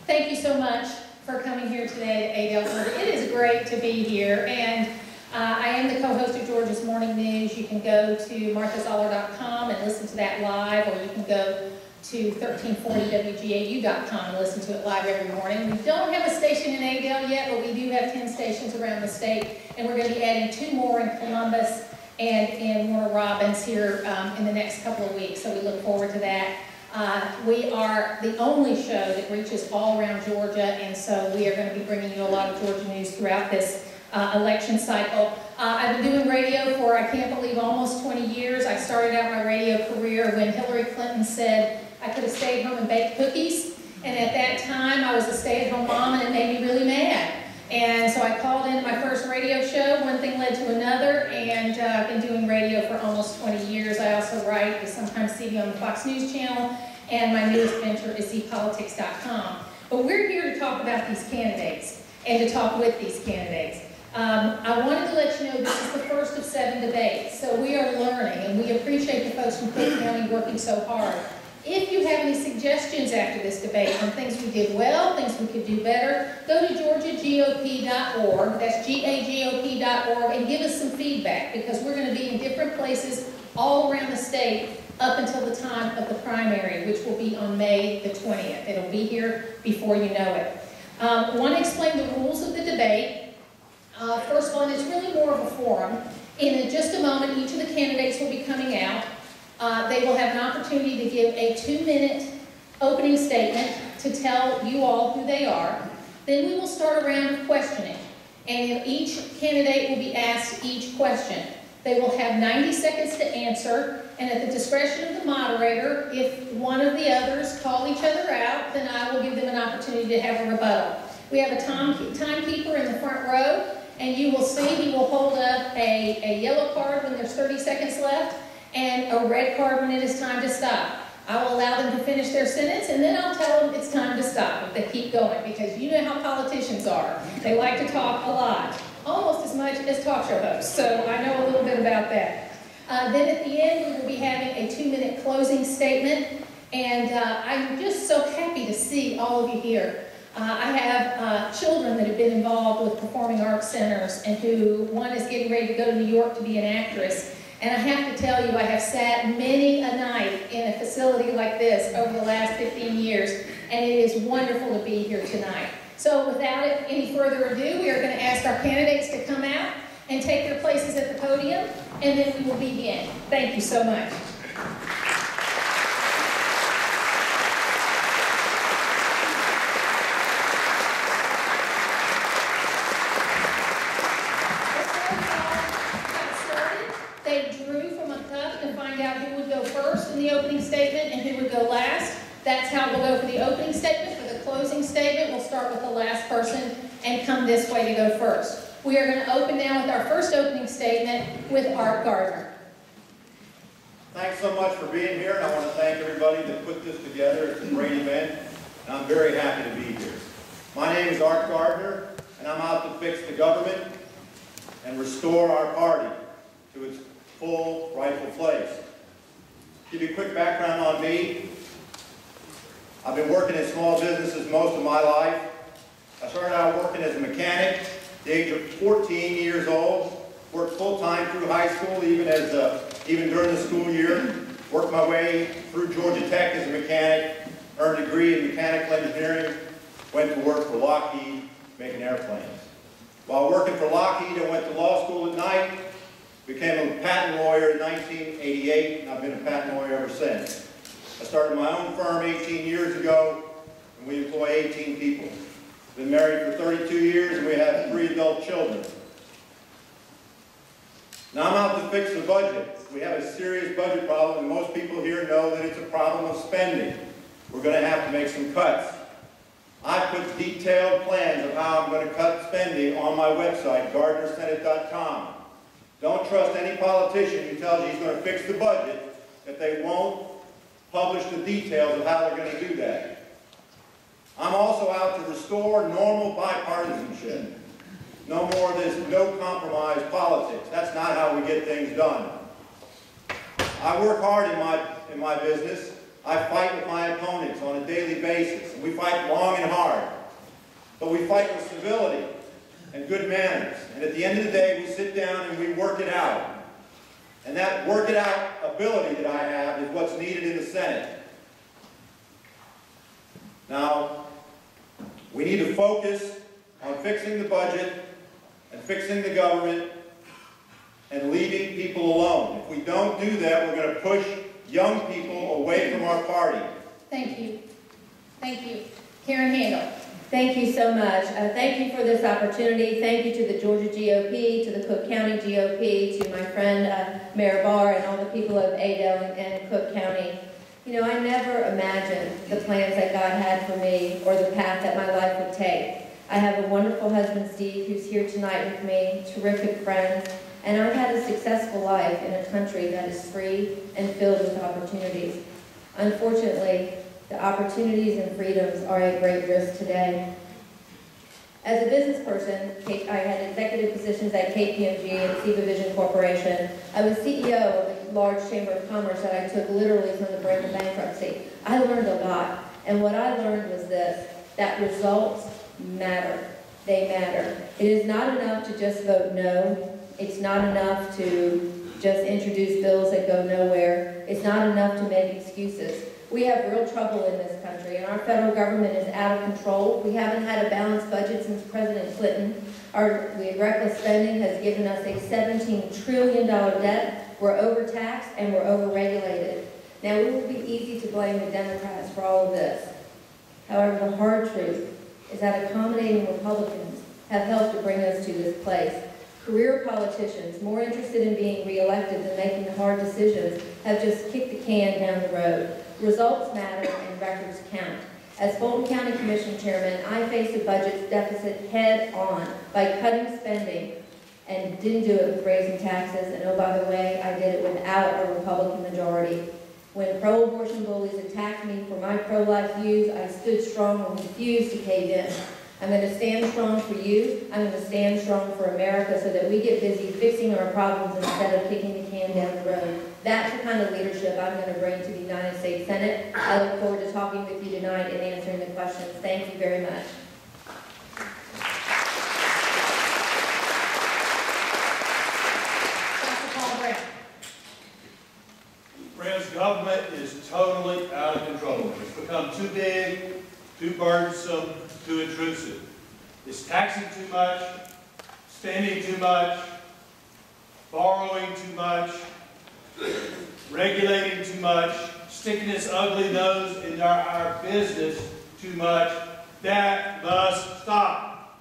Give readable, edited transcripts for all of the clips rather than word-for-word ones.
Thank you so much for coming here today to Adel, Georgia. It is great to be here, and I am the co-host of Georgia's Morning News. You can go to marthazoller.com and listen to that live, or you can go to 1340wgau.com and listen to it live every morning. We don't have a station in Adel yet, but we do have 10 stations around the state, and we're going to be adding 2 more in Columbus and in Warner Robins here in the next couple of weeks, so we look forward to that. We are the only show that reaches all around Georgia, and so we are going to be bringing you a lot of Georgia news throughout this election cycle. I've been doing radio for, I can't believe, almost 20 years. I started out my radio career when Hillary Clinton said I could have stayed home and baked cookies, and at that time I was a stay-at-home mom, and it made me really mad. And so I called in my first radio show. One thing led to another, and I've been doing radio for almost 20 years. I also write, and sometimes see me on the Fox News Channel, and my newest venture is zpolitics.com. But we're here to talk about these candidates and to talk with these candidates. I wanted to let you know this is the first of 7 debates, so we are learning, and we appreciate the folks from Cook County working so hard. If you have any suggestions after this debate on things we did well, things we could do better, go to georgiagop.org, that's GAGOP.org, and give us some feedback, because we're going to be in different places all around the state up until the time of the primary, which will be on May the 20th. It'll be here before you know it. I want to explain the rules of the debate. First one is really more of a forum. In just a moment, each of the candidates will be coming out. They will have an opportunity to give a 2-minute opening statement to tell you all who they are. Then we will start a round of questioning, and each candidate will be asked each question. They will have 90 seconds to answer, and at the discretion of the moderator, if one of the others call each other out, then I will give them an opportunity to have a rebuttal. We have a timekeeper in the front row, and you will see he will hold up a yellow card when there's 30 seconds left, and a red card when it is time to stop. I will allow them to finish their sentence, and then I'll tell them it's time to stop if they keep going, because you know how politicians are. They like to talk a lot, almost as much as talk show hosts, so I know a little bit about that. Then at the end, we will be having a 2-minute closing statement, and I'm just so happy to see all of you here. I have children that have been involved with performing arts centers, and one is getting ready to go to New York to be an actress. And I have to tell you, I have sat many a night in a facility like this over the last 15 years, and it is wonderful to be here tonight. So without any further ado, we are going to ask our candidates to come out and take their places at the podium, and then we will begin. Thank you so much. The opening statement and who would go last. That's how we'll go for the opening statement. For the closing statement, we'll start with the last person and come this way to go first. We are going to open now with our first opening statement with Art Gardner. Thanks so much for being here, and I want to thank everybody that put this together. It's a great event, and I'm very happy to be here. My name is Art Gardner, and I'm out to fix the government and restore our party to its full rightful place. Give you a quick background on me. I've been working in small businesses most of my life. I started out working as a mechanic at the age of 14 years old. Worked full-time through high school, even during the school year. Worked my way through Georgia Tech as a mechanic. Earned a degree in mechanical engineering. Went to work for Lockheed, making airplanes. While working for Lockheed, I went to law school at night. Became a patent lawyer in 1988, and I've been a patent lawyer ever since. I started my own firm 18 years ago, and we employ 18 people. Been married for 32 years, and we have 3 adult children. Now I'm out to fix the budget. We have a serious budget problem, and most people here know that it's a problem of spending. We're going to have to make some cuts. I put detailed plans of how I'm going to cut spending on my website, GardnerSenate.com. Don't trust any politician who tells you he's going to fix the budget if they won't publish the details of how they're going to do that. I'm also out to restore normal bipartisanship. No more of this no-compromise politics. That's not how we get things done. I work hard in my business. I fight with my opponents on a daily basis, and we fight long and hard. But we fight with civility and good manners. And at the end of the day, we sit down and we work it out. And that work it out ability that I have is what's needed in the Senate. Now, we need to focus on fixing the budget and fixing the government and leaving people alone. If we don't do that, we're going to push young people away from our party. Thank you. Thank you. Karen Handel. Thank you so much. Thank you for this opportunity. Thank you to the Georgia GOP, to the Cook County GOP, to my friend Mayor Barr, and all the people of Adel and Cook County. You know, I never imagined the plans that God had for me or the path that my life would take. I have a wonderful husband, Steve, who's here tonight with me, terrific friends, and I've had a successful life in a country that is free and filled with opportunities. Unfortunately, the opportunities and freedoms are at great risk today. As a business person, I had executive positions at KPMG and Siva Vision Corporation. I was CEO of a large chamber of commerce that I took literally from the brink of bankruptcy. I learned a lot, and what I learned was this, that results matter. They matter. It is not enough to just vote no. It's not enough to just introduce bills that go nowhere. It's not enough to make excuses. We have real trouble in this country, and our federal government is out of control. We haven't had a balanced budget since President Clinton. The reckless spending has given us a $17 trillion debt. We're overtaxed and we're overregulated. Now, it will be easy to blame the Democrats for all of this. However, the hard truth is that accommodating Republicans have helped to bring us to this place. Career politicians, more interested in being reelected than making the hard decisions, have just kicked the can down the road. Results matter and records count. As Fulton County Commission Chairman, I faced a budget deficit head on by cutting spending and didn't do it with raising taxes. And oh, by the way, I did it without a Republican majority. When pro-abortion bullies attacked me for my pro-life views, I stood strong and refused to cave in. I'm going to stand strong for you. I'm going to stand strong for America so that we get busy fixing our problems instead of kicking the can down the road. That's the kind of leadership I'm going to bring to the United States Senate. I look forward to talking with you tonight and answering the questions. Thank you very much. Friends, government is totally out of control. It's become too big, too burdensome, too intrusive. It's taxing too much, spending too much, borrowing too much, regulating too much, sticking its ugly nose into our business too much. That must stop.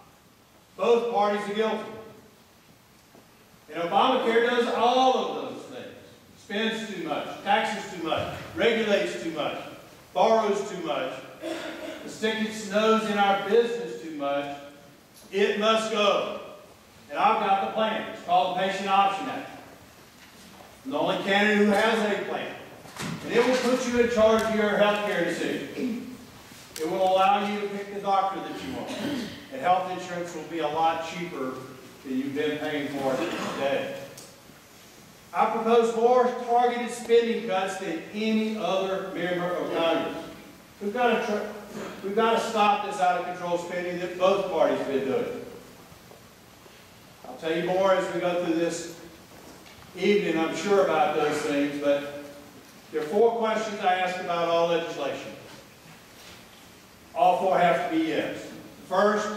Both parties are guilty. And Obamacare does all of those things. Spends too much, taxes too much, regulates too much, borrows too much, sticks its nose in our business too much. It must go. And I've got the plan. It's called the Patient Option Act. I'm the only candidate who has a plan. And it will put you in charge of your health care decision. It will allow you to pick the doctor that you want. And health insurance will be a lot cheaper than you've been paying for it today. I propose more targeted spending cuts than any other member of Congress. We've got to stop this out-of-control spending that both parties have been doing. I'll tell you more as we go through this evening, I'm sure, about those things, but there are 4 questions I ask about all legislation. All 4 have to be yes. First,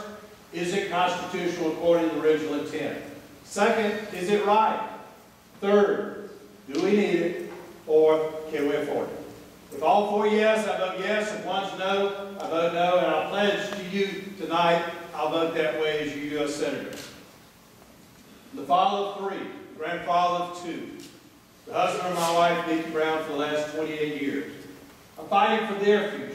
is it constitutional according to the original intent? Second, is it right? Third, do we need it? Fourth, can we afford it? If all 4 yes, I vote yes. If one's no, I vote no. And I'll pledge to you tonight, I'll vote that way as your U.S. Senator. The father of 3, grandfather of 2. The husband of my wife, Nikki Brown, for the last 28 years. I'm fighting for their future.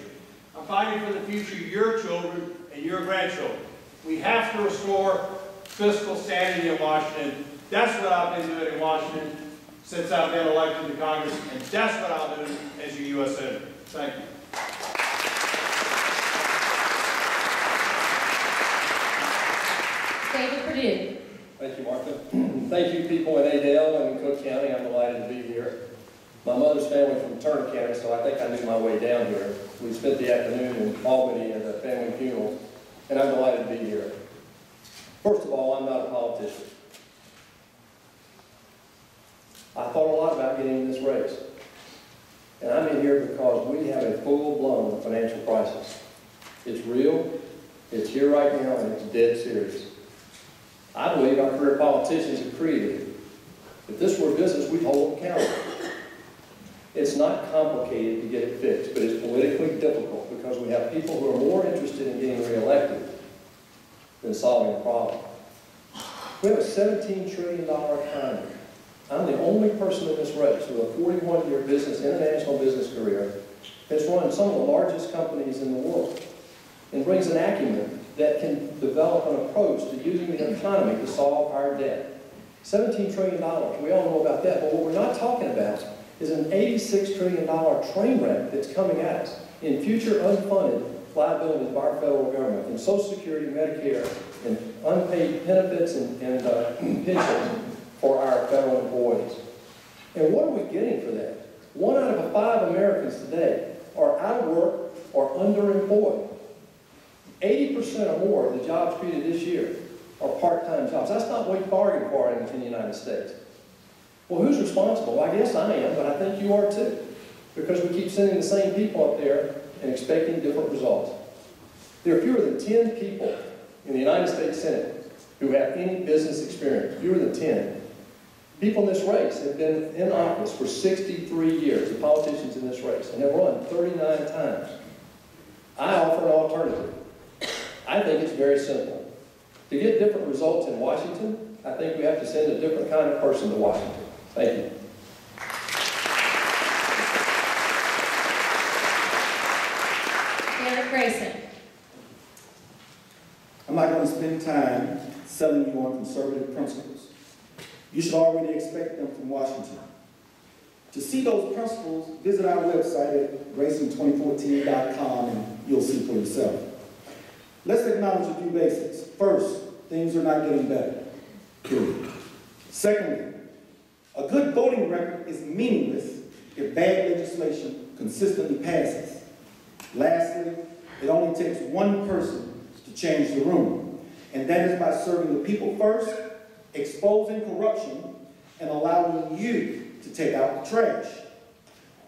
I'm fighting for the future of your children and your grandchildren. We have to restore fiscal sanity in Washington. That's what I've been doing in Washington since I've been elected to Congress, and that's what I'll do as your U.S. Senator. Thank you. David Perdue. Thank you, Martha. Thank you, people in Adel and Cook County. I'm delighted to be here. My mother's family from Turner County, so I think I knew my way down here. We spent the afternoon in Albany at a family funeral, and I'm delighted to be here. First of all, I'm not a politician. I thought a lot about getting in this race. And I'm in here because we have a full-blown financial crisis. It's real, it's here right now, and it's dead serious. I believe our career politicians have created it. If this were a business, we'd hold them accountable. It's not complicated to get it fixed, but it's politically difficult because we have people who are more interested in getting reelected than solving the problem. We have a $17 trillion economy. I'm the only person in this race with a 41-year international business career that's run some of the largest companies in the world and brings an acumen that can develop an approach to using the economy to solve our debt. $17 trillion, we all know about that, but what we're not talking about is an $86 trillion train wreck that's coming at us in future unfunded liabilities by our federal government, in Social Security, Medicare, and unpaid benefits and pensions for our federal employees. And what are we getting for that? 1 out of 5 Americans today are out of work or underemployed. 80% or more of the jobs created this year are part-time jobs. That's not what we bargained for in the United States. Well, who's responsible? I guess I am, but I think you are too, because we keep sending the same people up there and expecting different results. There are fewer than 10 people in the United States Senate who have any business experience, fewer than 10. People in this race have been in office for 63 years, the politicians in this race, and have run 39 times. I offer an alternative. I think it's very simple. To get different results in Washington, I think we have to send a different kind of person to Washington. Thank you. Derek Grayson. I'm not going to spend time selling you on conservative principles. You should already expect them from Washington. To see those principles, visit our website at grayson2014.com and you'll see for yourself. Let's acknowledge a few basics. First, things are not getting better. Period. Secondly, a good voting record is meaningless if bad legislation consistently passes. Lastly, it only takes one person to change the room, and that is by serving the people first, exposing corruption, and allowing you to take out the trash.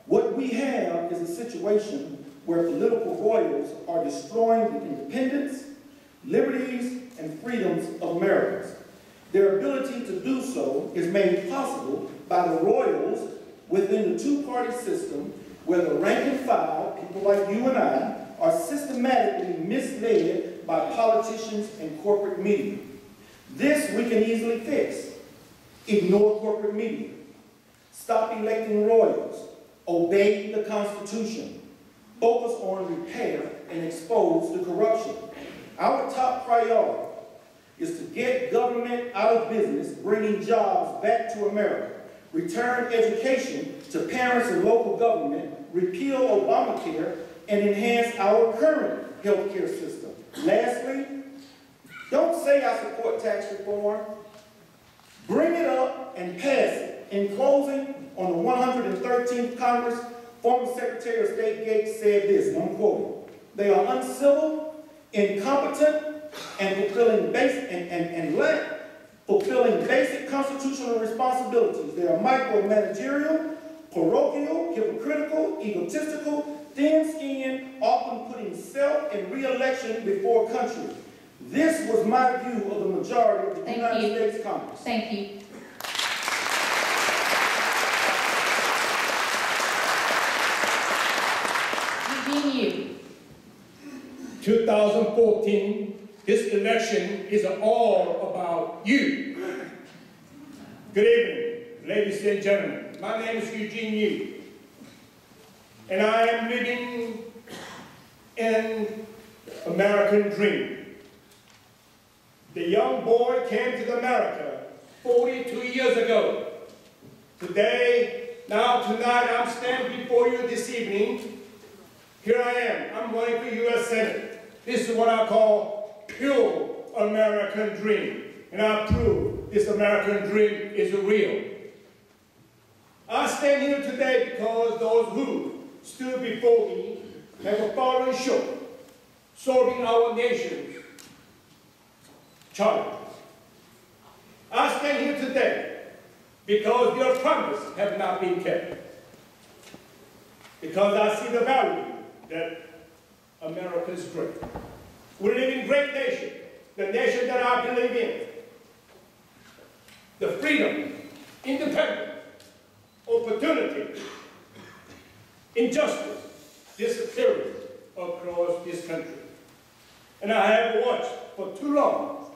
What we have is a situation where political royals are destroying the independence, liberties, and freedoms of Americans. Their ability to do so is made possible by the royals within the two-party system where the rank and file, people like you and I, are systematically misled by politicians and corporate media. This we can easily fix. Ignore corporate media. Stop electing royals. Obey the Constitution. Focus on repair and expose the corruption. Our top priority is to get government out of business, bringing jobs back to America, return education to parents and local government, repeal Obamacare, and enhance our current healthcare system. Lastly, don't say I support tax reform. Bring it up and pass it. In closing, on the 113th Congress, former Secretary of State Gates said this, and I'm quoting, "They are uncivil, incompetent, and fulfilling basic constitutional responsibilities. They are micromanagerial, parochial, hypocritical, egotistical, thin-skinned, often putting self and re-election before country." This was my view of the majority of the United States Congress. Thank you. 2014, this election is all about you. Good evening, ladies and gentlemen. My name is Eugene Yu, and I am living in American dream. The young boy came to America 42 years ago. Tonight, I'm standing before you this evening. Here I am. I'm running for U.S. Senate. This is what I call pure American dream. And I prove this American dream is real. I stand here today because those who stood before me have fallen short, solving our nation's challenges. I stand here today because their promises have not been kept. Because I see the value that America is great. We live in a great nation, the nation that I believe in. The freedom, independence, opportunity, injustice disappearing across this country. And I have watched for too long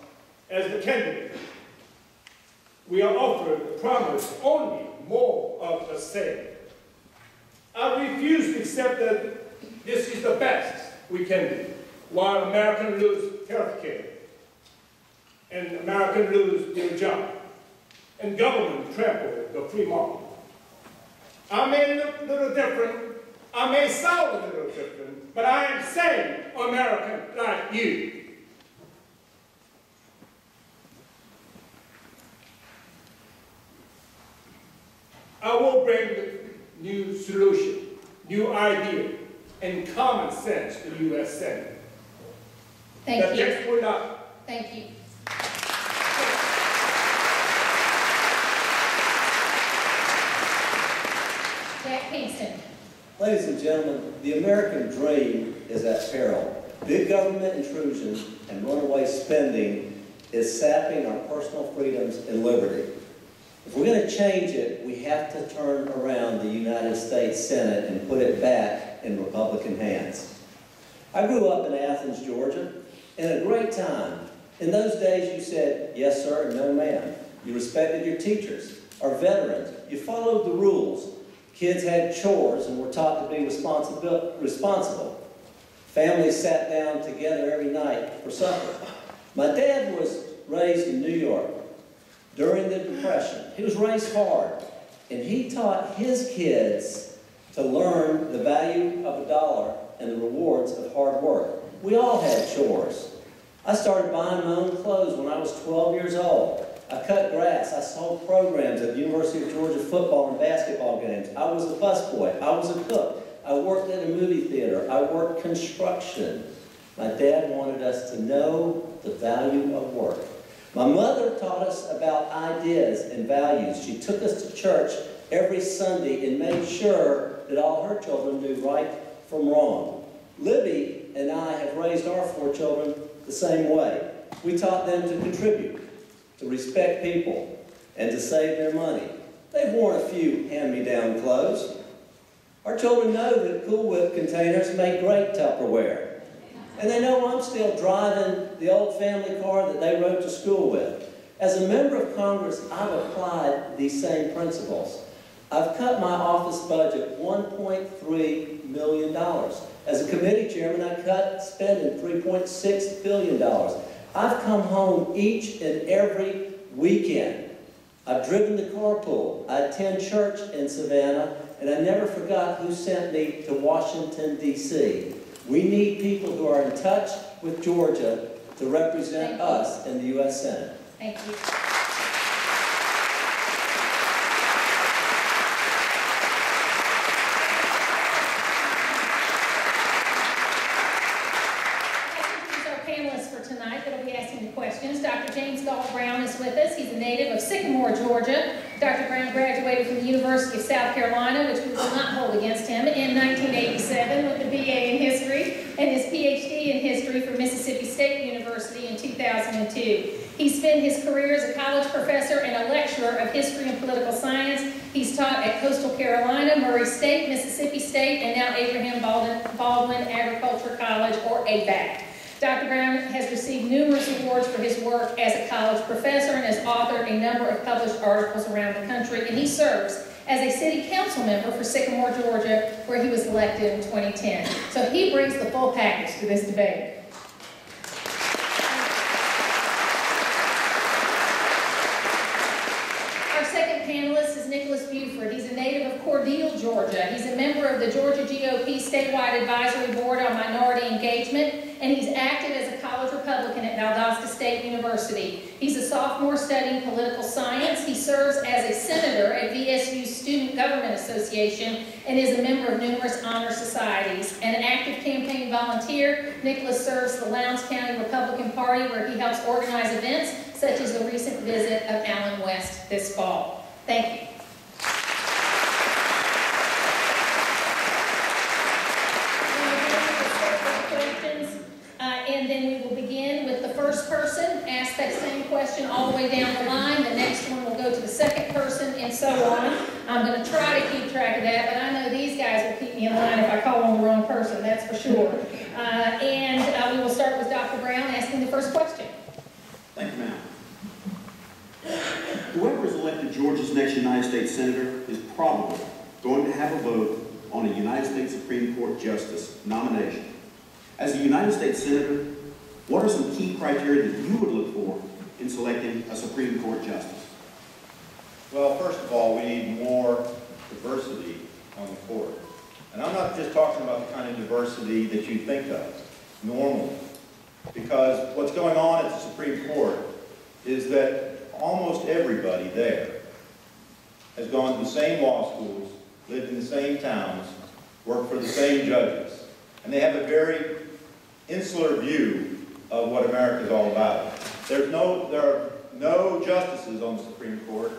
as the candidate. We are offered the promise only more of the same. I refuse to accept that this is the best we can do, while Americans lose health care, and Americans lose their job, and government trample the free market. I may look a little different, I may sound a little different, but I am same American like you. I will bring the new solution, new idea, and common sense to the U.S. Senate. Thank you. Next will not. Thank you. Jack Kingston. Ladies and gentlemen, the American dream is at peril. Big government intrusion and runaway spending is sapping our personal freedoms and liberty. If we're going to change it, we have to turn around the United States Senate and put it back in Republican hands. I grew up in Athens, Georgia, in a great time. In those days, you said, yes, sir, and no, ma'am. You respected your teachers, our veterans. You followed the rules. Kids had chores and were taught to be responsible. Families sat down together every night for supper. My dad was raised in New York during the Depression. He was raised hard, and he taught his kids to learn the value of a dollar and the rewards of hard work. We all had chores. I started buying my own clothes when I was 12 years old. I cut grass. I saw programs at the University of Georgia football and basketball games. I was a busboy. I was a cook. I worked at a movie theater. I worked construction. My dad wanted us to know the value of work. My mother taught us about ideas and values. She took us to church every Sunday and made sure that all her children knew right from wrong. Libby and I have raised our 4 children the same way. We taught them to contribute, to respect people, and to save their money. They've worn a few hand-me-down clothes. Our children know that Cool Whip containers make great Tupperware. And they know I'm still driving the old family car that they rode to school with. As a member of Congress, I've applied these same principles. I've cut my office budget $1.3 million. As a committee chairman, I cut spending $3.6 billion. I've come home each and every weekend. I've driven the carpool. I attend church in Savannah, and I never forgot who sent me to Washington, D.C. We need people who are in touch with Georgia to represent us in the U.S. Senate. Thank you. Dr. James Galt Brown is with us. He's a native of Sycamore, Georgia. Dr. Brown graduated from the University of South Carolina, which we will not hold against him, in 1987 with a BA in History and his PhD in History from Mississippi State University in 2002. He spent his career as a college professor and a lecturer of history and political science. He's taught at Coastal Carolina, Murray State, Mississippi State, and now Abraham Baldwin Agriculture College, or ABAC. Dr. Brown has received numerous awards for his work as a college professor and has authored a number of published articles around the country, and he serves as a city council member for Sycamore, Georgia, where he was elected in 2010. So he brings the full package to this debate. Our second panelist is Nicholas Buford. He's a native of Cordele, Georgia. He's a member of the Georgia GOP statewide advisory board on minority engagement, and he's active as a college Republican Republican at Valdosta State University. He's a sophomore studying political science. He serves as a senator at VSU's Student Government Association and is a member of numerous honor societies. And an active campaign volunteer, Nicholas serves the Lowndes County Republican Party, where he helps organize events such as the recent visit of Allen West this fall. Thank you. And then we will begin with the first person, ask that same question all the way down the line. The next one will go to the second person, and so on. I'm going to try to keep track of that, but I know these guys will keep me in line if I call on the wrong person, that's for sure. And we will start with Dr. Brown asking the first question. Thank you, ma'am. Whoever is elected Georgia's next United States Senator is probably going to have a vote on a United States Supreme Court Justice nomination. As a United States Senator, what are some key criteria that you would look for in selecting a Supreme Court Justice? Well, first of all, we need more diversity on the court. And I'm not just talking about the kind of diversity that you think of normally. Because what's going on at the Supreme Court is that almost everybody there has gone to the same law schools, lived in the same towns, worked for the same judges. And they have a very insular view of what America is all about. There are no justices on the Supreme Court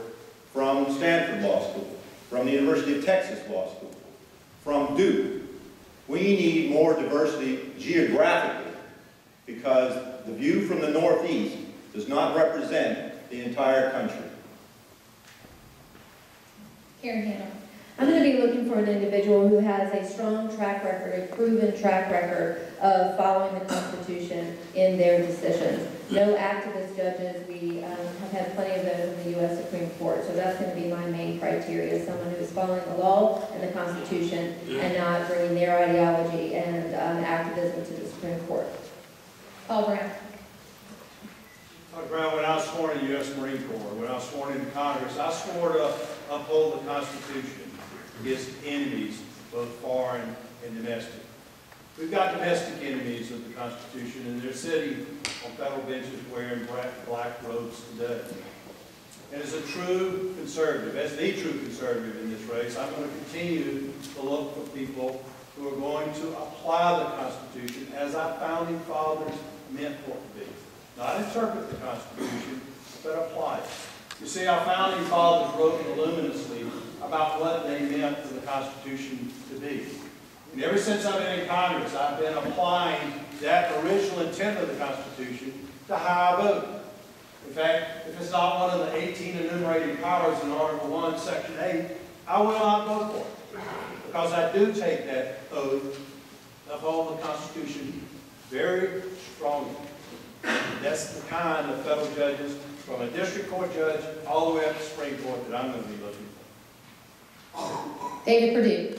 from Stanford Law School, from the University of Texas Law School, from Duke. We need more diversity geographically because the view from the Northeast does not represent the entire country. Karen Hannah. I'm going to be looking for an individual who has a strong track record, a proven track record of following the Constitution in their decisions. No activist judges. We have had plenty of those in the U.S. Supreme Court, so that's going to be my main criteria, someone who is following the law and the Constitution and not bringing their ideology and activism to the Supreme Court. Paul Brown. Dr. Brown, when I was sworn in the U.S. Marine Corps, when I was sworn into Congress, I swore to uphold the Constitution against enemies, both foreign and domestic. We've got domestic enemies of the Constitution, and they're sitting on federal benches wearing black robes today. And as a true conservative, as the true conservative in this race, I'm going to continue to look for people who are going to apply the Constitution as our founding fathers meant for it to be. Not interpret the Constitution, but apply it. You see, our founding fathers wrote voluminously about what they meant for the Constitution to be. And ever since I've been in Congress, I've been applying that original intent of the Constitution to how I vote. In fact, if it's not one of the 18 enumerated powers in Article 1, Section 8, I will not vote for it. Because I do take that oath to uphold the Constitution very strongly. That's the kind of federal judges, from a district court judge all the way up to Supreme Court, that I'm going to be looking for. David Perdue.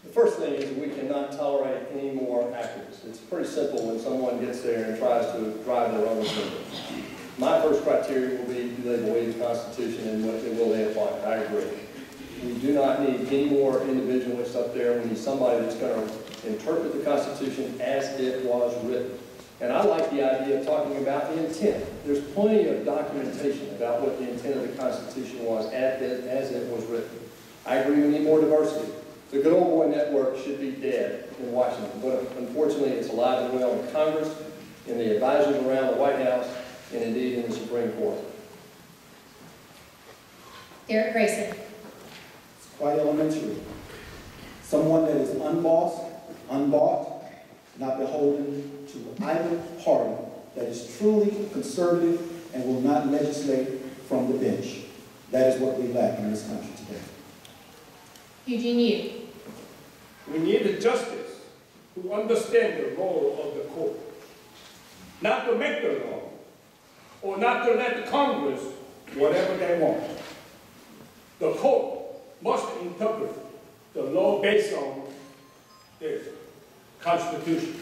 The first thing is we cannot tolerate any more activists. It's pretty simple when someone gets there and tries to drive their own agenda. My first criteria will be, do they believe the Constitution and will they apply it? I agree. We do not need any more individualists up there. We need somebody that's going to interpret the Constitution as it was written. And I like the idea of talking about the intent. There's plenty of documentation about what the intent of the Constitution was as it was written. I agree we need more diversity. The good old boy network should be dead in Washington, but unfortunately it's alive and well in Congress, in the advisors around the White House, and indeed in the Supreme Court. Derek Grayson. It's quite elementary. Someone that is unbossed, unbought, not beholden to either party, that is truly conservative and will not legislate from the bench. That is what we lack in this country today. Eugene Yu. We need a justice who understands the role of the court. Not to make the law, or not to let the Congress whatever they want. The court must interpret the law based on the Constitution.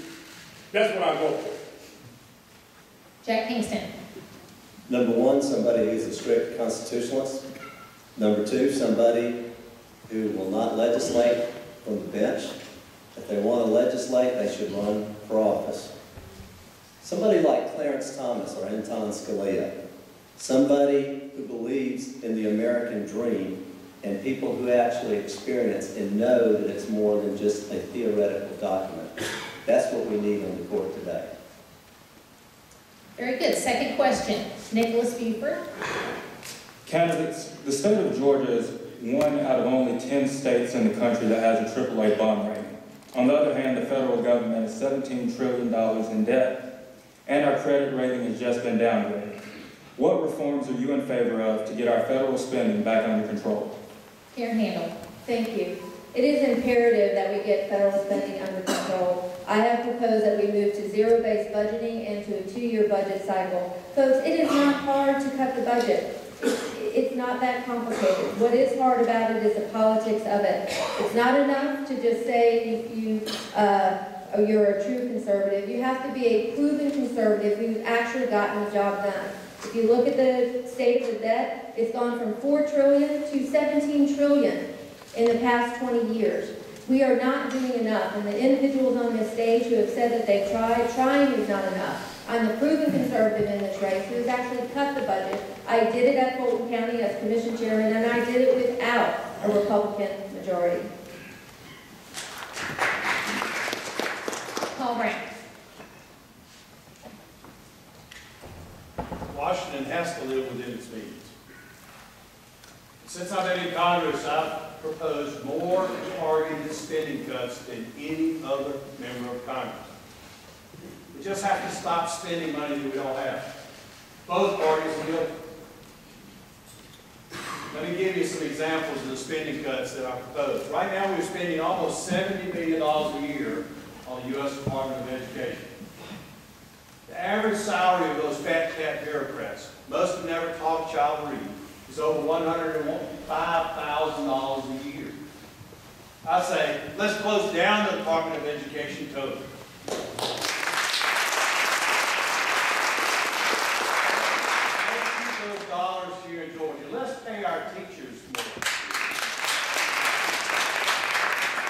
That's what I go for. Jack Kingston. Number one, somebody who's a strict constitutionalist. Number two, somebody who will not legislate from the bench. If they want to legislate, they should run for office. Somebody like Clarence Thomas or Anton Scalia, somebody who believes in the American dream and people who actually experience and know that it's more than just a theoretical document. That's what we need on the court today. Very good. Second question, Nicholas Buford. Candidates, the state of Georgia is one out of only 10 states in the country that has a AAA bond rating. On the other hand, the federal government is $17 trillion in debt, and our credit rating has just been downgraded. What reforms are you in favor of to get our federal spending back under control? Karen Handel. Thank you. It is imperative that we get federal spending under control. I have proposed that we move to zero-based budgeting and to a 2-year budget cycle. Folks, it is not hard to cut the budget. It's not that complicated. What is hard about it is the politics of it. It's not enough to just say you're a true conservative. You have to be a proven conservative who's actually gotten the job done. If you look at the state of the debt, it's gone from $4 trillion to $17 trillion in the past 20 years. We are not doing enough, and the individuals on this stage who have said that they've tried, trying is not enough. I'm the proven conservative in this race who has actually cut the budget. I did it at Fulton County as commission chairman, and I did it without a Republican majority. Paul Brown. Washington has to live within its means. Since I've been in Congress, I've proposed more targeted spending cuts than any other member of Congress. We just have to stop spending money that we don't have. Both parties are guilty. Let me give you some examples of the spending cuts that I proposed. Right now, we're spending almost $70 billion a year on the U.S. Department of Education. The average salary of those fat cat bureaucrats, most have never taught a child to read, is over $105,000 a year. I say, let's close down the Department of Education totally. Let's keep those dollars here in Georgia. Let's pay our teachers more.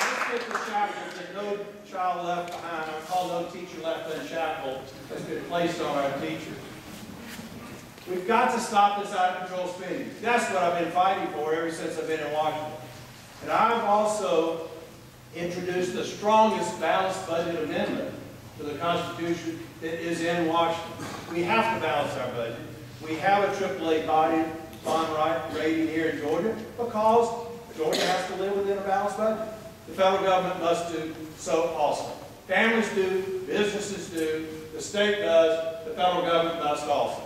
Let's get the shackles that no child left behind, I call no teacher left unshackled, that's been placed on our teachers. We've got to stop this out-of-control spending. That's what I've been fighting for ever since I've been in Washington. And I've also introduced the strongest balanced budget amendment to the Constitution that is in Washington. We have to balance our budget. We have a AAA bond rating here in Georgia because Georgia has to live within a balanced budget. The federal government must do so also. Families do, businesses do, the state does, the federal government must also.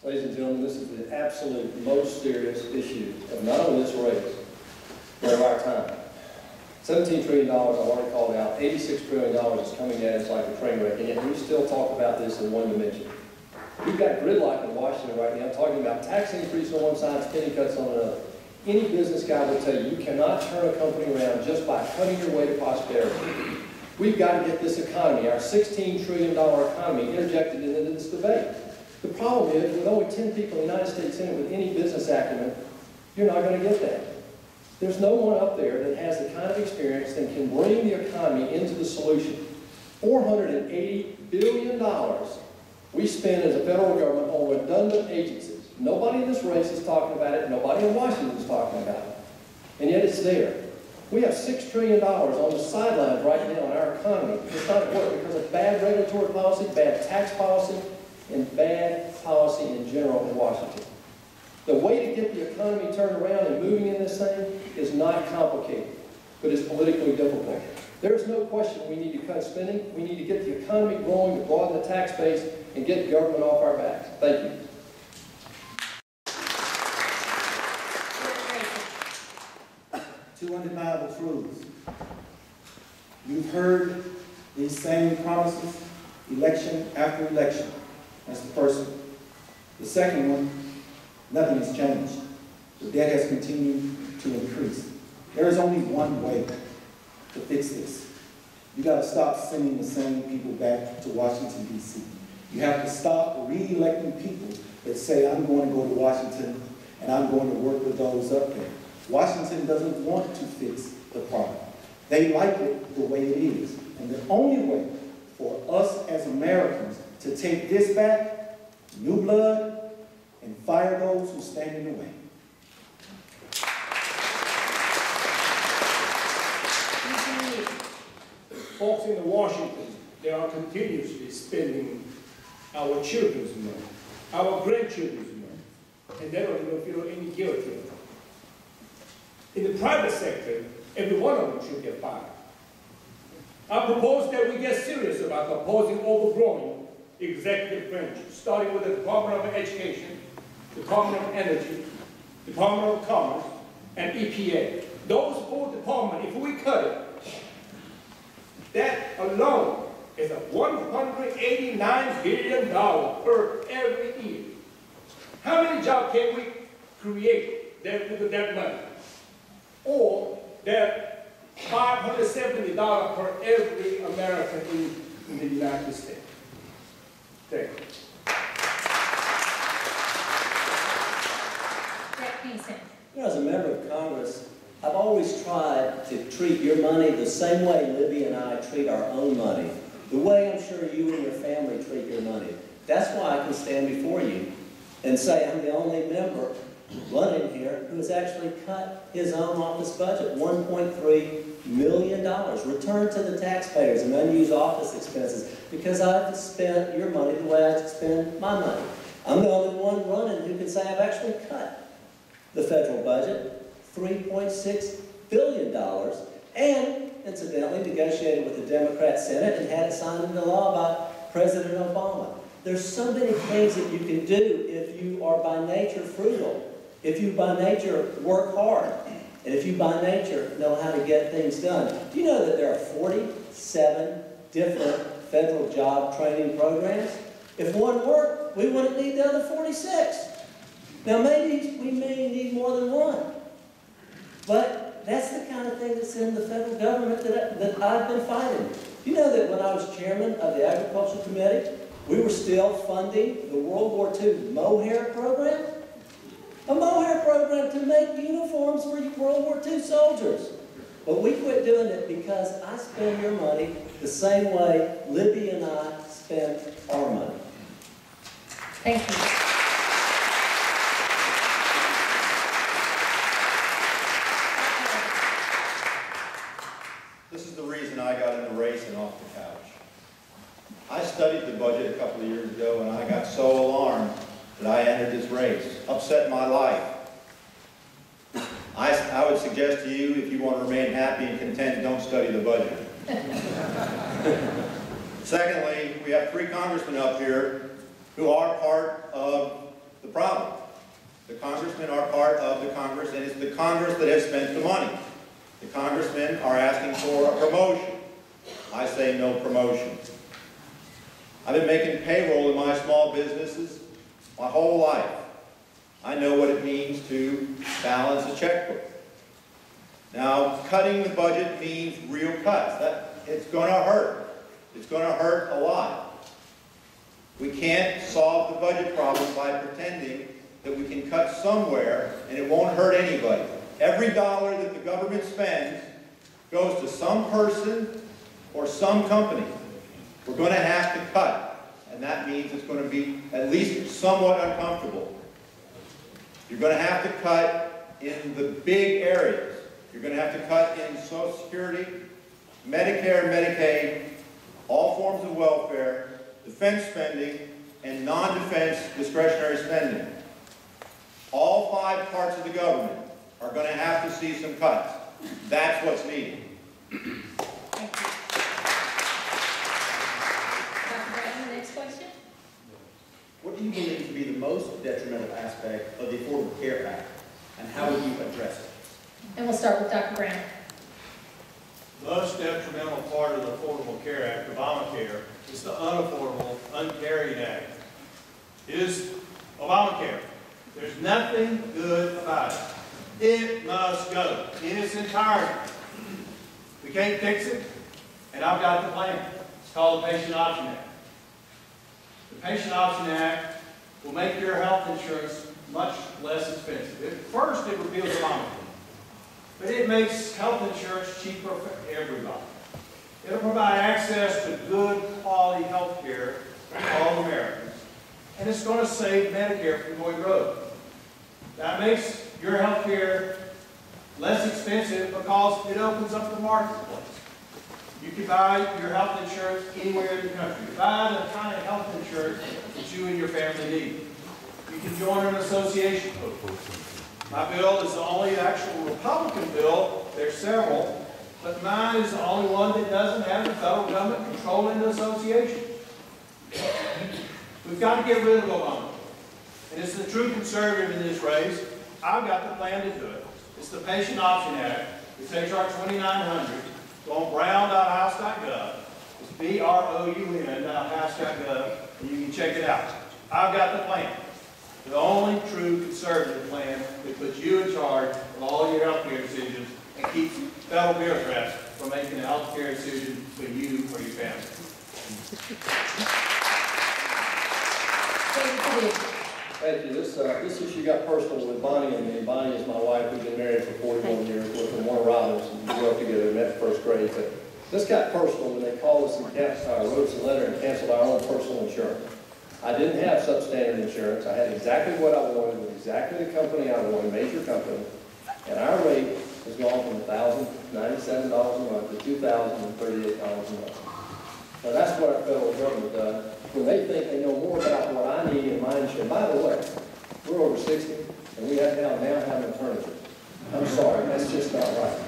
Ladies and gentlemen, this is the absolute most serious issue of not only this race, but of our time. $17 trillion, I've already called out. $86 trillion is coming at us like a train wreck, and yet we still talk about this in one dimension. We've got gridlock in Washington right now, talking about tax increase on one side, spending cuts on another. Any business guy will tell you, you cannot turn a company around just by cutting your way to prosperity. We've got to get this economy, our $16 trillion economy, interjected into this debate. The problem is, with only 10 people in the United States Senate with any business acumen, you're not going to get that. There's no one up there that has the kind of experience that can bring the economy into the solution. $480 billion we spend as a federal government on redundant agencies. Nobody in this race is talking about it. Nobody in Washington is talking about it. And yet it's there. We have $6 trillion on the sidelines right now in our economy. It's not at work because of bad regulatory policy, bad tax policy, and bad policy in general in Washington. The way to get the economy turned around and moving in this thing is not complicated, but it's politically difficult. There's no question we need to cut spending. We need to get the economy growing, to broaden the tax base, and get government off our backs. Thank you. Two undeniable truths. You've heard these same promises election after election. That's the first one. The second one, nothing has changed. The debt has continued to increase. There is only one way to fix this. You got to stop sending the same people back to Washington, D.C. You have to stop re-electing people that say, I'm going to go to Washington and I'm going to work with those up there. Washington doesn't want to fix the problem. They like it the way it is. And the only way for us as Americans to take this back, new blood, and fire those who stand in the way. Folks in Washington, they are continuously spending our children's money, our grandchildren's money, and they don't even feel any guilt in it. In the private sector, every one of them should get fired. I propose that we get serious about opposing overgrowing executive branches, starting with the Department of Education, Department of Energy, Department of Commerce, and EPA. Those four departments, if we cut it, that alone is a $189 billion per every year. How many jobs can we create with that money? Or that $570 per every American in the United States. Thank you. You know, as a member of Congress, I've always tried to treat your money the same way Libby and I treat our own money, the way I'm sure you and your family treat your money. That's why I can stand before you and say I'm the only member running here who has actually cut his own office budget, $1.3 million, returned to the taxpayers in unused office expenses, because I've spent your money the way I spend my money. I'm the only one running who can say I've actually cut the federal budget, $3.6 billion, and incidentally negotiated with the Democrat Senate and had it signed into law by President Obama. There's so many things that you can do if you are by nature frugal, if you by nature work hard, and if you by nature know how to get things done. Do you know that there are 47 different federal job training programs? If one worked, we wouldn't need the other 46. Now maybe we may need more than one, but that's the kind of thing that's in the federal government that I've been fighting. Do you know that when I was chairman of the Agricultural Committee, we were still funding the World War II mohair program? A mohair program to make uniforms for World War II soldiers. But we quit doing it because I spend your money the same way Libby and I spend our money. Thank you. This is the reason I got in the race and off the couch. I studied the budget a couple of years ago, and I got so alarmed that I entered this race. Upset my life. I would suggest to you, if you want to remain happy and content, don't study the budget. Secondly, we have 3 congressmen up here who are part of the problem. The congressmen are part of the Congress, and it's the Congress that has spent the money. The congressmen are asking for a promotion. I say no promotion. I've been making payroll in my small businesses my whole life. I know what it means to balance a checkbook. Now, cutting the budget means real cuts. It's going to hurt. It's going to hurt a lot. We can't solve the budget problem by pretending that we can cut somewhere and it won't hurt anybody. Every dollar that the government spends goes to some person or some company. We're going to have to cut, and that means it's going to be at least somewhat uncomfortable. You're going to have to cut in the big areas. You're going to have to cut in Social Security, Medicare, Medicaid, all forms of welfare, defense spending, and non-defense discretionary spending. All 5 parts of the government are going to have to see some cuts. That's what's needed. Thank you. Dr. Brown, the next question. What do you believe to be the most detrimental aspect of the Affordable Care Act, and how will you address it? And we'll start with Dr. Brown. The most detrimental part of the Affordable Care Act, Obamacare, is the Unaffordable Uncarried Act. It is Obamacare. There's nothing good about it. It must go in its entirety. We can't fix it, and I've got the plan. It's called the Patient Option Act. The Patient Option Act will make your health insurance much less expensive. First, it repeals Obamacare. but it makes health insurance cheaper for everybody. It'll provide access to good quality health care for all Americans, and it's going to save Medicare from going broke. That makes your health care less expensive because it opens up the marketplace. You can buy your health insurance anywhere in the country. Buy the kind of health insurance that you and your family need. You can join an association. My bill is the only actual Republican bill. There's several, but mine is the only one that doesn't have the federal government controlling the association. We've got to get rid of Obama. And it's the true conservative in this race. I've got the plan to do it. It's the Patient Option Act. It's H.R. 2900. Go on brown.house.gov. It's BROUN.house.gov, and you can check it out. I've got the plan. The only true conservative plan that puts you in charge of all your health care decisions and keeps federal bureaucrats from making a health care decision for you or your family. Thank you. This issue got personal with Bonnie and me. Bonnie is my wife. We've been married for 41 years. We're from Warner Robins, and we grew up together, met in first grade. But this got personal when they called us and wrote us a letter and canceled our own personal insurance. I didn't have substandard insurance. I had exactly what I wanted with exactly the company I wanted, major company, and our rate has gone from $1,097 a month to $2,038 a month. Now that's what our federal government does when they think they know more about what I need in my insurance. By the way, we're over 60, and we have now have maternity. I'm sorry, that's just not right.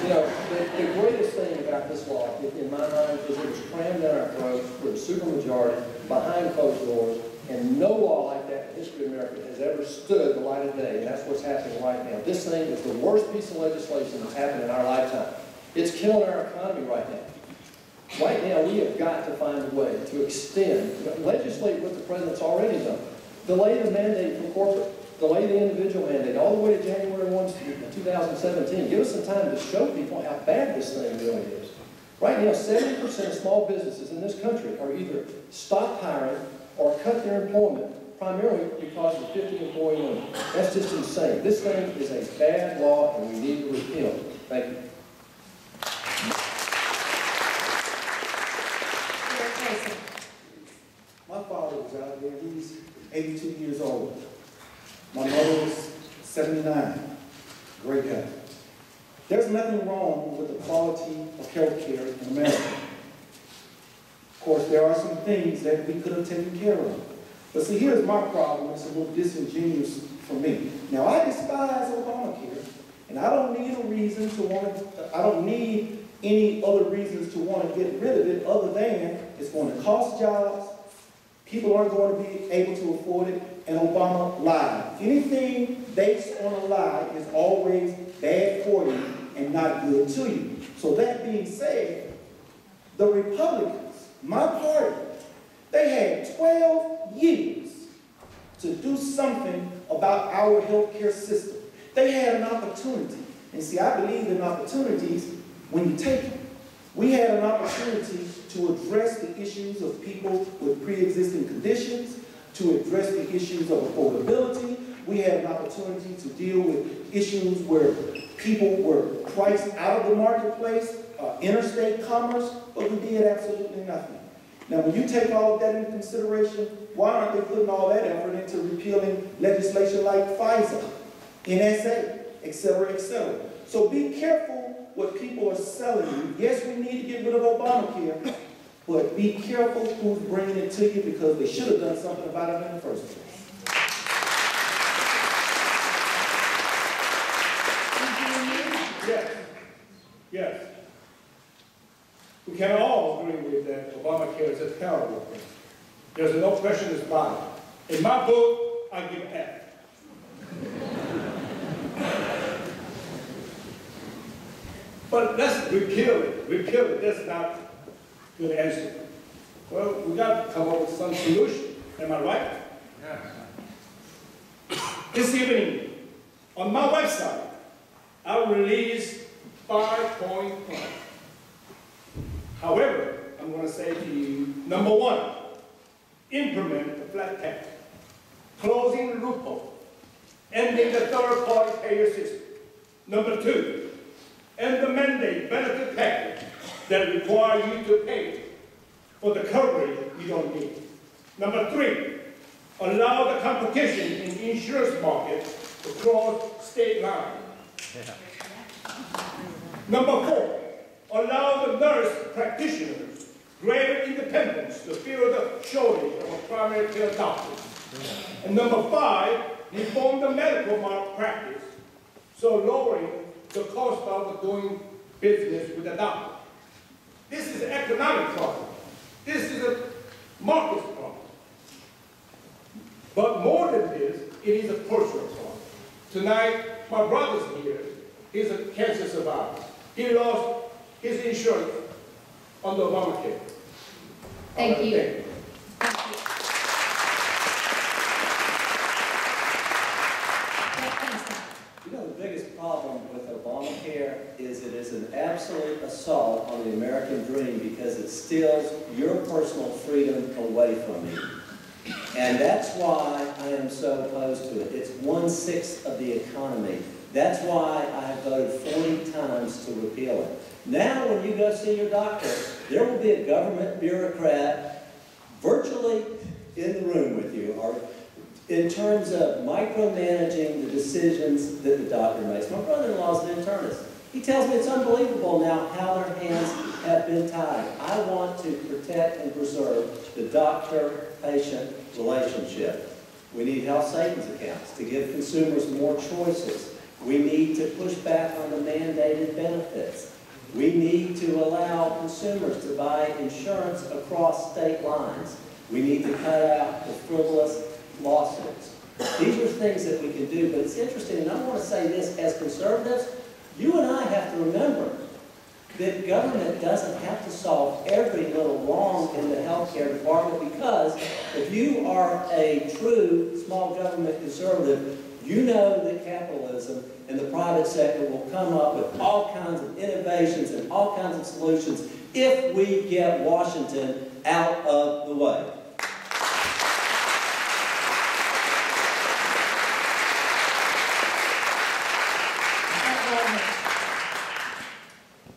You know, the greatest thing about this law, in my mind, is it was crammed down our throats with a supermajority behind closed doors, and no law like that in the history of America has ever stood the light of day, and that's what's happening right now. This thing is the worst piece of legislation that's happened in our lifetime. It's killing our economy right now. Right now, we have got to find a way to extend, legislate what the president's already done. Delay the mandate for corporate, delay the individual mandate all the way to January 1, 2017. Give us some time to show people how bad this thing really is. Right now, 70% of small businesses in this country are either stopped hiring or cut their employment, primarily because of the 50-employee limit. That's just insane. This thing is a bad law, and we need to repeal it. Thank you. My father was out there. He's 82 years old. My mother was 79. Great guy. There's nothing wrong with the quality of health care in America. Of course, there are some things that we could have taken care of. But see, here's my problem. It's a little disingenuous for me. Now, I despise Obamacare, and I don't need a reason to want to, I don't need any other reasons to want to get rid of it other than it's going to cost jobs, people aren't going to be able to afford it, and Obama lied. Anything based on a lie is always bad for you and not good to you. So that being said, the Republicans, my party, they had 12 years to do something about our healthcare system. They had an opportunity. And see, I believe in opportunities when you take them. We had an opportunity to address the issues of people with pre-existing conditions, to address the issues of affordability. We had an opportunity to deal with issues where people were priced out of the marketplace, interstate commerce, but we did absolutely nothing. Now, when you take all of that into consideration, why aren't they putting all that effort into repealing legislation like FISA, NSA, et cetera, et cetera? So be careful what people are selling you. Yes, we need to get rid of Obamacare, but be careful who's bringing it to you because they should have done something about it in the first place. Yes. Yes. We can all agree with that Obamacare is a terrible thing. There's no question about it. In my book, I give F. But let's repeal it. Repeal it. That's not good answer. Well, we got to come up with some solution. Am I right? Yeah. This evening, on my website, I will release 5-point plan. However, I'm going to say to you, number one, implement the flat tax, closing the loophole, ending the third-party payer system, Number 2, end the mandate benefit package that require you to pay for the coverage you don't need. Number 3, allow the competition in the insurance market to cross state lines. Number 4, allow the nurse practitioners greater independence to fill the shortage of a primary care doctor. And number 5, reform the medical malpractice, so lowering the cost of doing business with a doctor. This is an economic problem. This is a market problem. But more than this, it is a personal problem. Tonight, my brother's here. He's a cancer survivor. He lost his insurance on the Obamacare. Thank you. You know, the biggest problem with Obamacare is it is an absolute assault on the American dream because it steals your personal freedom away from you. And that's why I am so opposed to it. It's 1/6 of the economy. That's why I have voted 40 times to repeal it. Now, when you go see your doctor, there will be a government bureaucrat virtually in the room with you, or in terms of micromanaging the decisions that the doctor makes. My brother-in-law is an internist. He tells me it's unbelievable now how their hands have been tied. I want to protect and preserve the doctor-patient relationship. We need health savings accounts to give consumers more choices. We need to push back on the mandated benefits. We need to allow consumers to buy insurance across state lines. We need to cut out the frivolous lawsuits. These are things that we can do, but it's interesting, and I want to say this, as conservatives, you and I have to remember that government doesn't have to solve every little wrong in the healthcare department, because if you are a true small government conservative, you know that capitalism and the private sector will come up with all kinds of innovations and all kinds of solutions if we get Washington out of the way.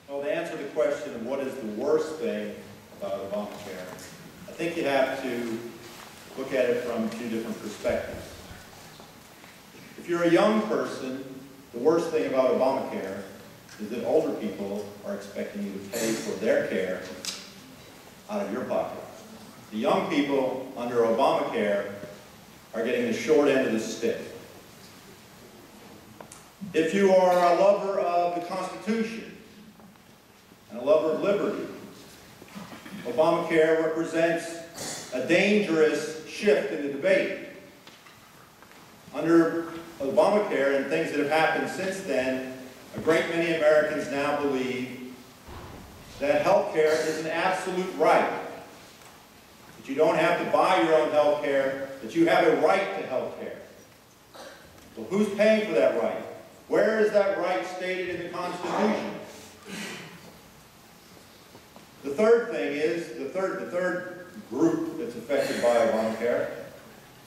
Well, to answer the question of what is the worst thing about Obamacare, I think you have to look at it from 2 different perspectives. If you're a young person, the worst thing about Obamacare is that older people are expecting you to pay for their care out of your pocket. The young people under Obamacare are getting the short end of the stick. If you are a lover of the Constitution and a lover of liberty, Obamacare represents a dangerous shift in the debate. Under Obamacare and things that have happened since then, a great many Americans now believe that health care is an absolute right. That you don't have to buy your own health care, that you have a right to health care. Well, who's paying for that right? Where is that right stated in the Constitution? The third thing is, the third group that's affected by Obamacare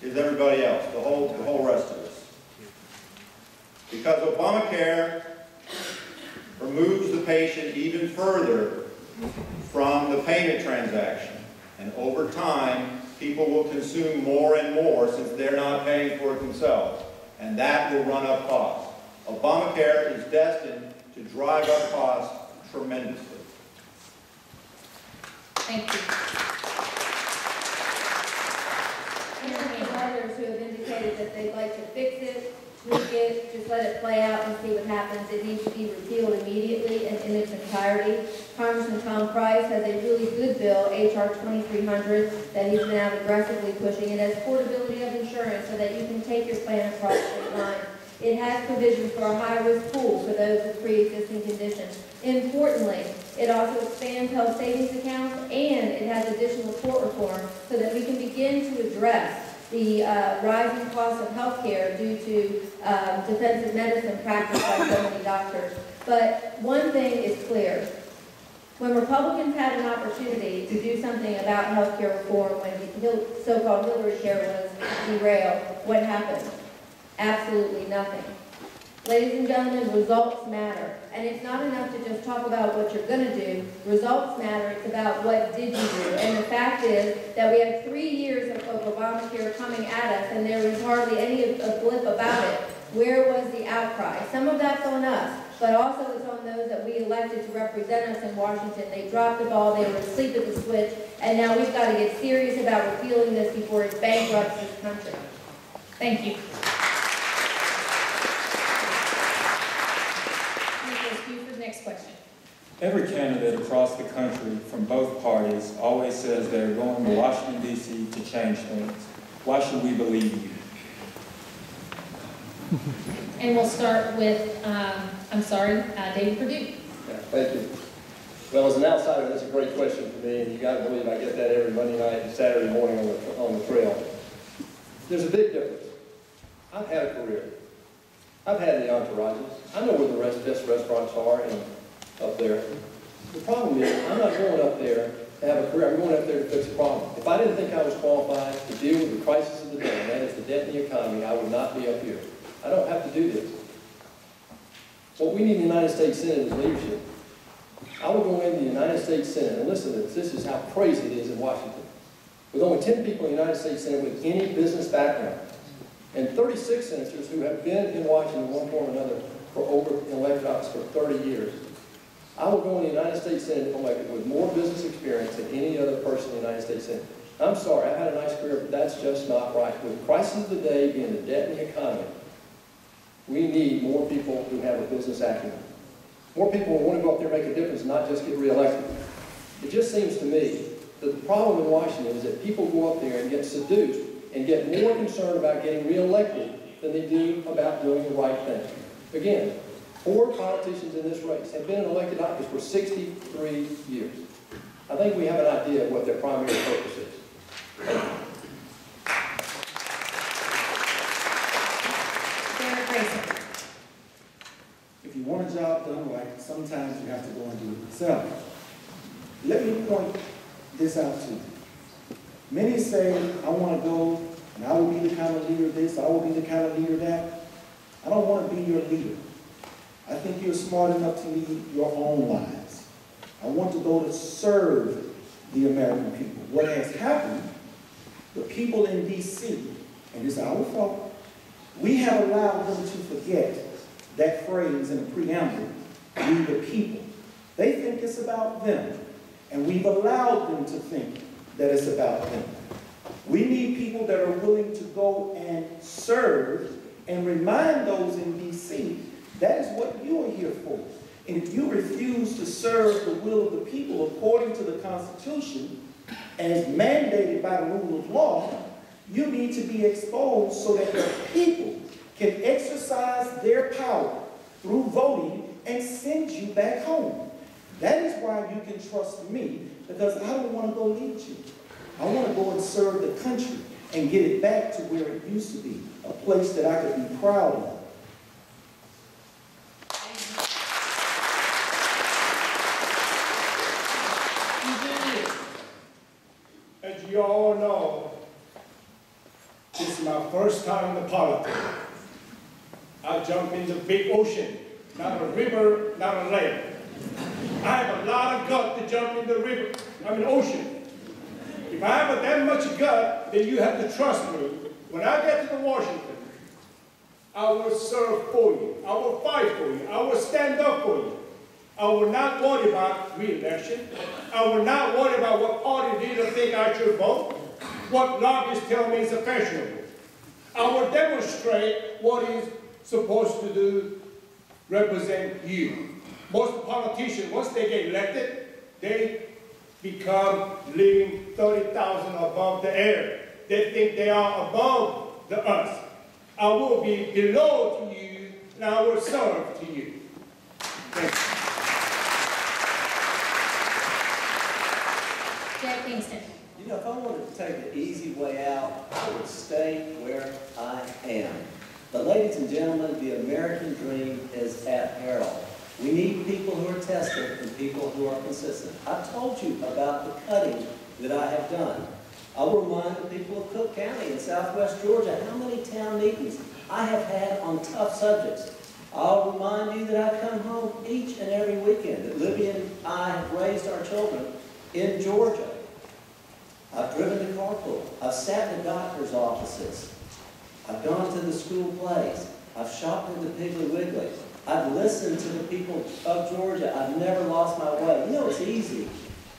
is everybody else, the whole rest of us. Because Obamacare removes the patient even further from the payment transaction. And over time, people will consume more and more since they're not paying for it themselves. And that will run up costs. Obamacare is destined to drive up costs tremendously. Thank you. There are others who have indicated that they'd like to fix it, tweak it, just let it play out and see what happens. It needs to be repealed immediately and in its entirety. Congressman Tom Price has a really good bill, H.R. 2300, that he's been out aggressively pushing. It has portability of insurance so that you can take your plan across state lines. It has provisions for a high-risk pool for those with pre-existing conditions. Importantly, it also expands health savings accounts, and it has additional tort reform so that we can begin to address the rising cost of health care due to defensive medicine practiced by so many doctors. But one thing is clear. When Republicans had an opportunity to do something about health care reform when the so-called Hillary care was derailed, what happened? Absolutely nothing. Ladies and gentlemen, results matter. And it's not enough to just talk about what you're going to do. Results matter. It's about what did you do. And the fact is that we have 3 years of Obamacare coming at us, and there was hardly any blip about it. Where was the outcry? Some of that's on us, but also it's on those that we elected to represent us in Washington. They dropped the ball, they were asleep at the switch, and now we've got to get serious about repealing this before it bankrupts this country. Thank you. For the next question. Every candidate across the country from both parties always says they're going to Washington, D.C. to change things. Why should we believe you? And we'll start with, David Perdue. Yeah, thank you. Well, as an outsider, that's a great question for me, and you got to believe I get that every Monday night and Saturday morning on the trail. There's a big difference. I've had a career. I've had the entourages. I know where the best restaurants are up there. The problem is, I'm not going up there to have a career. I'm going up there to fix a problem. If I didn't think I was qualified to deal with the crisis of the day, and that is the debt in the economy, I would not be up here. I don't have to do this. What we need in the United States Senate is leadership. I will go into the United States Senate, and listen to this. This is how crazy it is in Washington. With only 10 people in the United States Senate with any business background, and 36 senators who have been in Washington in one form or another for over in elected office for 30 years. I will go in the United States Senate with more business experience than any other person in the United States Senate. I'm sorry, I've had a nice career, but that's just not right. With the crisis of the day being the debt in the economy, we need more people who have a business acumen. More people who want to go up there and make a difference and not just get reelected. It just seems to me that the problem in Washington is that people go up there and get seduced and get more concerned about getting reelected than they do about doing the right thing. Again, 4 politicians in this race have been in elected office for 63 years. I think we have an idea of what their primary purpose is. If you want a job done right, sometimes you have to go and do it yourself. Let me point this out to you. Many say, I want to go, and I will be the kind of leader of this, I will be the kind of leader of that. I don't want to be your leader. I think you're smart enough to lead your own lives. I want to go to serve the American people. What has happened, the people in D.C., and it's our fault, we have allowed them to forget that phrase in the preamble, we the people. They think it's about them, and we've allowed them to think that it's about them. We need people that are willing to go and serve and remind those in D.C. that is what you are here for. And if you refuse to serve the will of the people according to the Constitution, as mandated by the rule of law, you need to be exposed so that the people can exercise their power through voting and send you back home. That is why you can trust me, because I don't want to go lead you. I want to go and serve the country and get it back to where it used to be, a place that I could be proud of. As you all know, this is my first time in politics. I jumped in the big ocean, not a river, not a lake. I have a lot of gut to jump in the river, ocean. If I have that much gut, then you have to trust me. When I get to Washington, I will serve for you. I will fight for you. I will stand up for you. I will not worry about re-election. I will not worry about what party leader think I should vote, what lobbyists tell me is fashionable. I will demonstrate what is supposed to do, represent you. Most politicians, once they get elected, they become living 30,000 above the air. They think they are above the us. I will be below to you, and I will serve to you. Thank you. Jack Kingston. You know, if I wanted to take the easy way out, I would stay where I am. But ladies and gentlemen, the American dream is at peril. We need people who are tested and people who are consistent. I told you about the cutting that I have done. I will remind the people of Cook County in southwest Georgia how many town meetings I have had on tough subjects. I'll remind you that I come home each and every weekend, that Libby and I have raised our children in Georgia. I've driven the carpool. I've sat in doctor's offices. I've gone to the school plays. I've shopped at the Piggly Wiggly. I've listened to the people of Georgia. I've never lost my way. You know, it's easy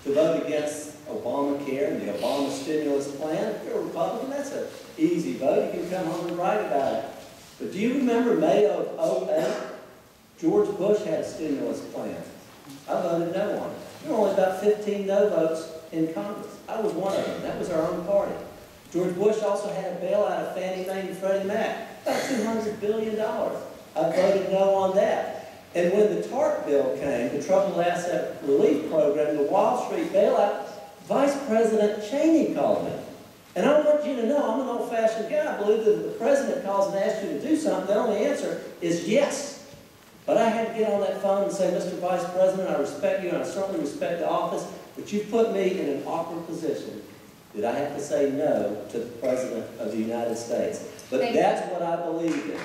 to vote against Obamacare and the Obama stimulus plan. If you're a Republican, that's an easy vote. You can come home and write about it. But do you remember May of 2008? George Bush had a stimulus plan. I voted no on it. There were only about 15 no votes in Congress. I was one of them. That was our own party. George Bush also had a bailout of Fannie Mae and Freddie Mac, about $200 billion. I voted no on that. And when the TARP bill came, the Troubled Asset Relief Program, the Wall Street bailout, Vice President Cheney called me. And I want you to know, I'm an old-fashioned guy. I believe that if the president calls and asks you to do something, the only answer is yes. But I had to get on that phone and say, Mr. Vice President, I respect you and I certainly respect the office, but you put me in an awkward position that I have to say no to the President of the United States. But that's what I believe in.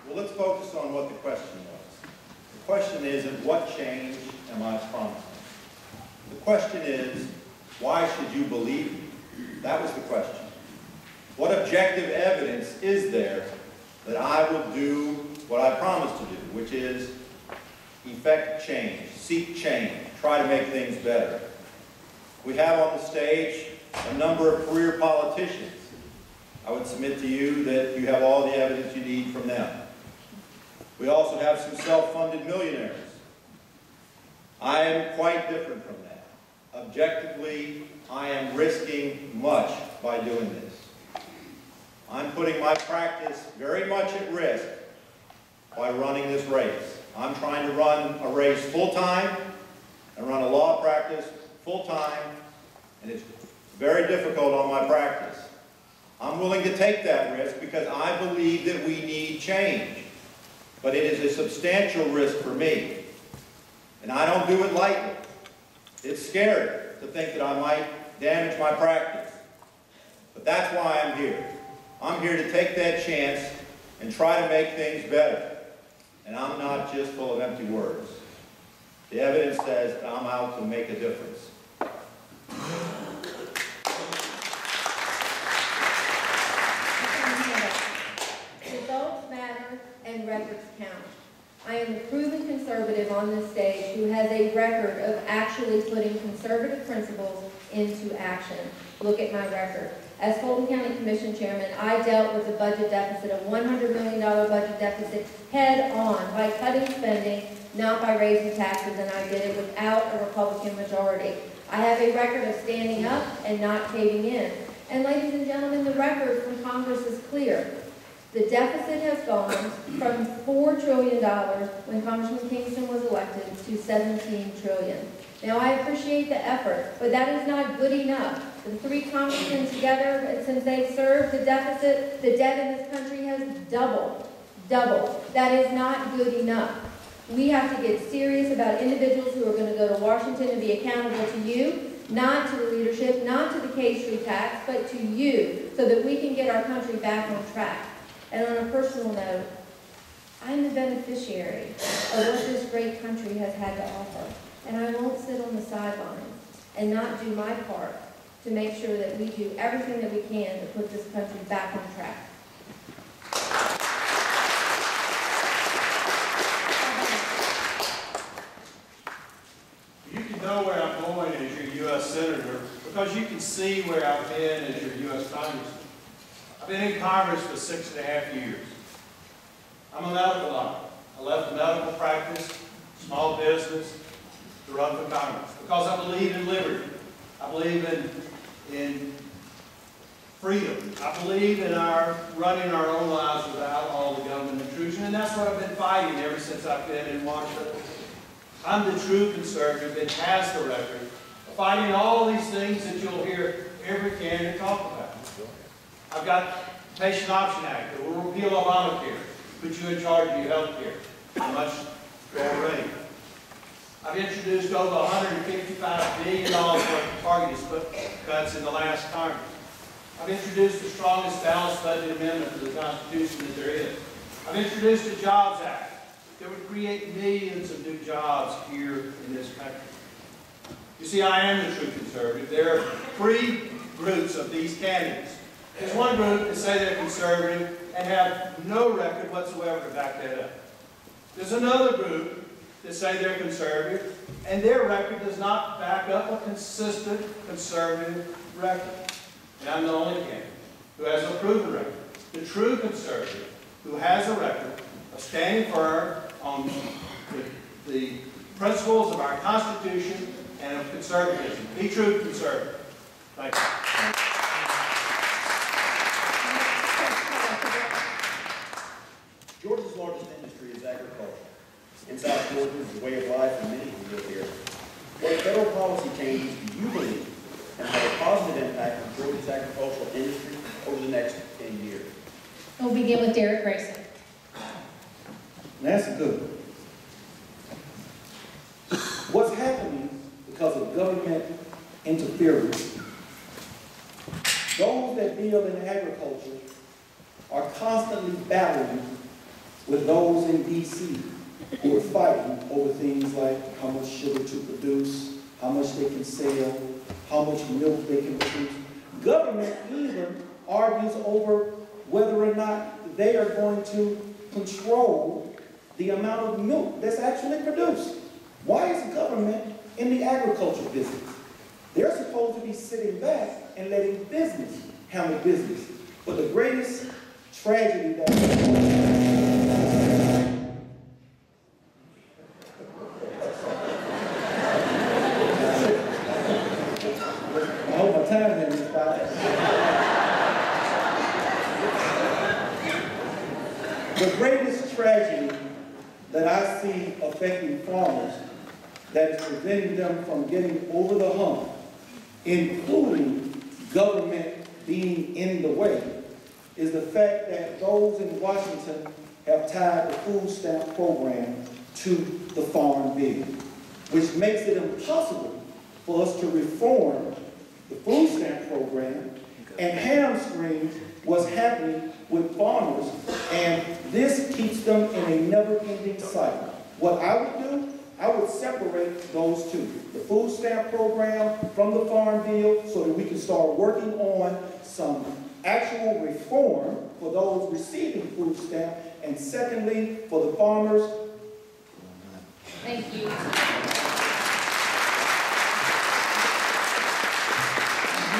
Well, let's focus on what the question was. The question isn't what change am I promising? The question is, why should you believe me? That was the question. What objective evidence is there that I will do what I promised to do, which is effect change, seek change, try to make things better? We have on the stage a number of career politicians. I would submit to you that you have all the evidence you need from them. We also have some self-funded millionaires. I am quite different from that. Objectively, I am risking much by doing this. I'm putting my practice very much at risk by running this race. I'm trying to run a race full-time and run a law practice full-time, and it's very difficult on my practice. I'm willing to take that risk because I believe that we need change. But it is a substantial risk for me. And I don't do it lightly. It's scary to think that I might damage my practice. But that's why I'm here. I'm here to take that chance and try to make things better. And I'm not just full of empty words. The evidence says that I'm out to make a difference. Results matter and records count. I am the proven conservative on this stage who has a record of actually putting conservative principles into action. Look at my record. As Fulton County Commission Chairman, I dealt with a budget deficit, a $100 million budget deficit, head on by cutting spending, not by raising taxes, and I did it without a Republican majority. I have a record of standing up and not caving in. And ladies and gentlemen, the record from Congress is clear. The deficit has gone from $4 trillion when Congressman Kingston was elected to $17 trillion. Now, I appreciate the effort, but that is not good enough. The three congressmen together, since they've served, the deficit, the debt in this country has doubled. That is not good enough. We have to get serious about individuals who are going to go to Washington and be accountable to you, not to the leadership, not to the K Street tax, but to you, so that we can get our country back on track. And on a personal note, I'm the beneficiary of what this great country has had to offer. And I won't sit on the sidelines and not do my part to make sure that we do everything that we can to put this country back on track. You can know where I'm going as your U.S. Senator because you can see where I've been as your U.S. Congressman. I've been in Congress for 6.5 years. I'm a medical doctor. I left medical practice, small business, to run for Congress because I believe in liberty. I believe in freedom. I believe in our running our own lives without all the government intrusion, and that's what I've been fighting ever since I've been in Washington. I'm the true conservative that has the record of fighting all these things that you'll hear every candidate talk about. I've got Patient Option Act that will repeal Obamacare, put you in charge of your health care. Much already. I've introduced over $155 billion worth of targeted cuts in the last Congress. I've introduced the strongest balanced budget amendment to the Constitution that there is. I've introduced the Jobs Act that would create millions of new jobs here in this country. You see, I am the true conservative. There are three groups of these candidates. There's one group that say they're conservative and have no record whatsoever to back that up. There's another group that say they're conservative, and their record does not back up a consistent conservative record. And I'm the only candidate who has a proven record. The true conservative who has a record of standing firm on the principles of our Constitution and of conservatism. Be true conservative. Thank you. Georgia's largest industry is agriculture. In South Georgia is a way of life for many who live here. What federal policy changes do you believe and have a positive impact on Georgia's agricultural industry over the next 10 years? We'll begin with Derek Grayson. That's good. What's happening because of government interference? Those that deal in agriculture are constantly battling with those in D.C. who are fighting over things like how much sugar to produce, how much they can sell, how much milk they can produce. Government even argues over whether or not they are going to control the amount of milk that's actually produced. Why is government in the agriculture business? They're supposed to be sitting back and letting business handle business. But the greatest tragedy that I hope my time is expired. The greatest tragedy that I see affecting farmers that is preventing them from getting over the hump, including government being in the way, is the fact that those in Washington have tied the food stamp program to the farm bill, which makes it impossible for us to reform the food stamp program and hamstring what's happening with farmers, and this keeps them in a never-ending cycle. What I would do, I would separate those two, the food stamp program from the farm bill, so that we can start working on some actual reform for those receiving food stamp, and secondly, for the farmers. Thank you. You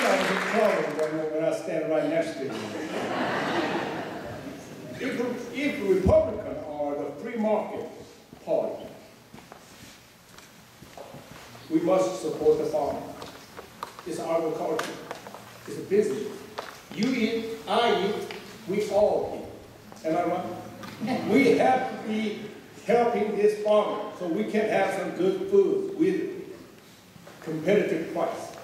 know, I'm trouble when I stand right next to you. If the Republican or the free market party, we must support the farmer. It's agriculture. It's a business. You eat, I eat, we all eat. Am I right? We have to be helping this farmer so we can have some good food with competitive price.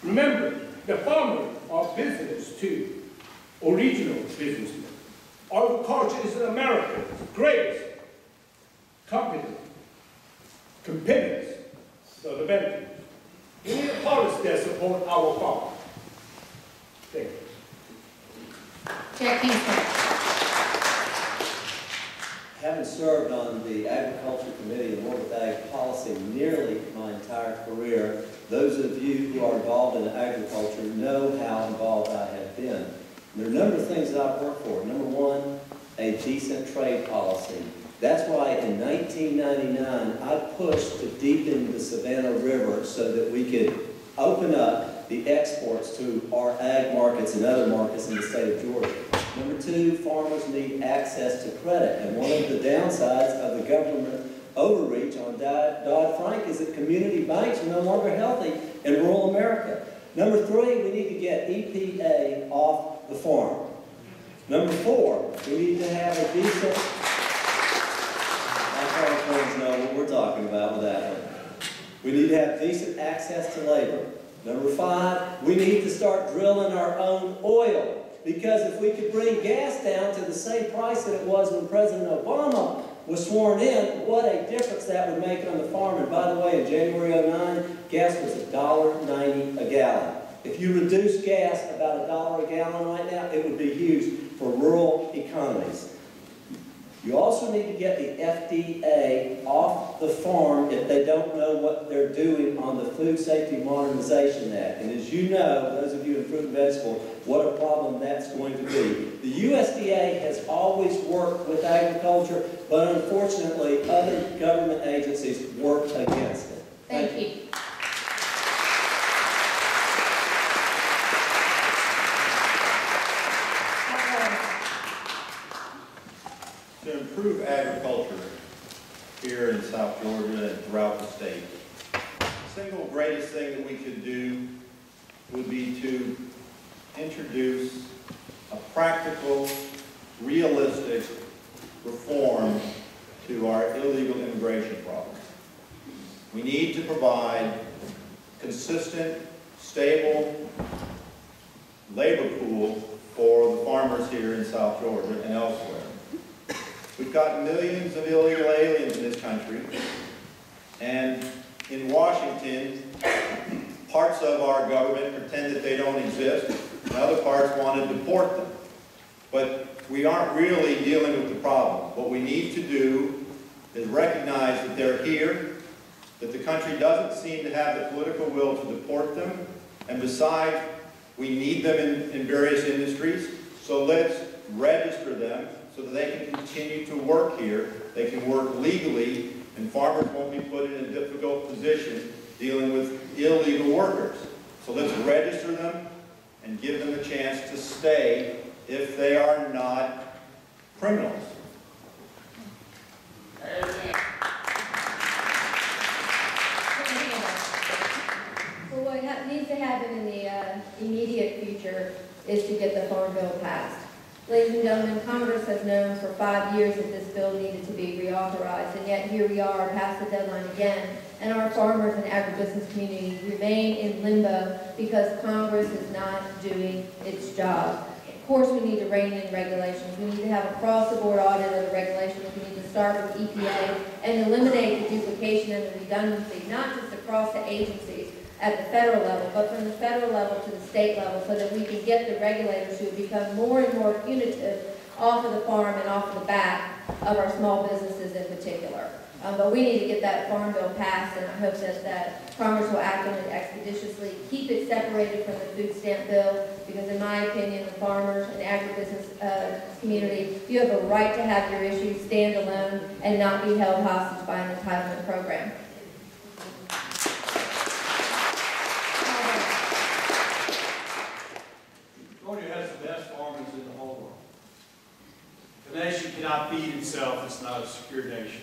Remember, the farmers are business too, original businessmen. Agriculture is America's greatest company. Competitors, so the benefit. We need a policy that support our farmers. Thank you. Jack Kingston. Having served on the Agriculture Committee and worked with ag policy nearly my entire career, those of you who are involved in agriculture know how involved I have been. And there are a number of things that I've worked for. Number one, a decent trade policy. That's why in 1999, I pushed to deepen the Savannah River so that we could open up the exports to our ag markets and other markets in the state of Georgia. Number two, farmers need access to credit. And one of the downsides of the government overreach on Dodd-Frank is that community banks are no longer healthy in rural America. Number three, we need to get EPA off the farm. Number four, we need to have a decent... know what we're talking about with that one. We need to have decent access to labor. Number five, we need to start drilling our own oil. Because if we could bring gas down to the same price that it was when President Obama was sworn in, what a difference that would make on the farm. And by the way, in January '09, gas was $1.90 a gallon. If you reduce gas about $1 a gallon right now, it would be huge for rural economies. You also need to get the FDA off the farm if they don't know what they're doing on the Food Safety Modernization Act. And as you know, those of you in fruit and vegetable, what a problem that's going to be. The USDA has always worked with agriculture, but unfortunately, other government agencies work against it. Thank you. To improve agriculture here in South Georgia and throughout the state, the single greatest thing that we could do would be to introduce a practical, realistic reform to our illegal immigration problem. We need to provide consistent, stable labor pool for the farmers here in South Georgia and elsewhere. We've got millions of illegal aliens in this country, and in Washington, parts of our government pretend that they don't exist, and other parts want to deport them. But we aren't really dealing with the problem. What we need to do is recognize that they're here, that the country doesn't seem to have the political will to deport them, and besides, we need them in various industries, so let's register them so that they can continue to work here, they can work legally, and farmers won't be put in a difficult position dealing with illegal workers. So let's register them and give them a chance to stay if they are not criminals. Well, what needs to happen in the immediate future is to get the Farm Bill passed. Ladies and gentlemen, Congress has known for 5 years that this bill needed to be reauthorized, and yet here we are past the deadline again, and our farmers and agribusiness community remain in limbo because Congress is not doing its job. Of course, we need to rein in regulations. We need to have a cross-the-board audit of the regulations. We need to start with EPA and eliminate the duplication and the redundancy, not just across the agencies at the federal level, but from the federal level to the state level, so that we can get the regulators who have become more and more punitive off of the farm and off of the back of our small businesses in particular. But we need to get that Farm Bill passed, and I hope that Congress will act on it expeditiously, keep it separated from the food stamp bill, because in my opinion, the farmers and agribusiness community, you have a right to have your issues stand alone and not be held hostage by an entitlement program. Georgia has the best farmers in the whole world. The nation cannot feed itself. It's not a secure nation.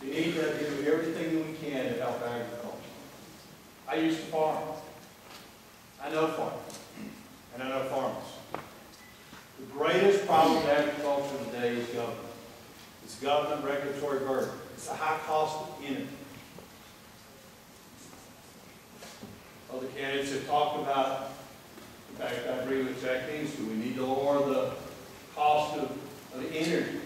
We need to do everything that we can to help agriculture. I used to farm. I know farmers. And I know farmers. The greatest problem with agriculture today is government. It's government regulatory burden. It's the high cost of energy. Other candidates have talked about, in fact, I agree with Jack Kingsley, we need to lower the cost of energy.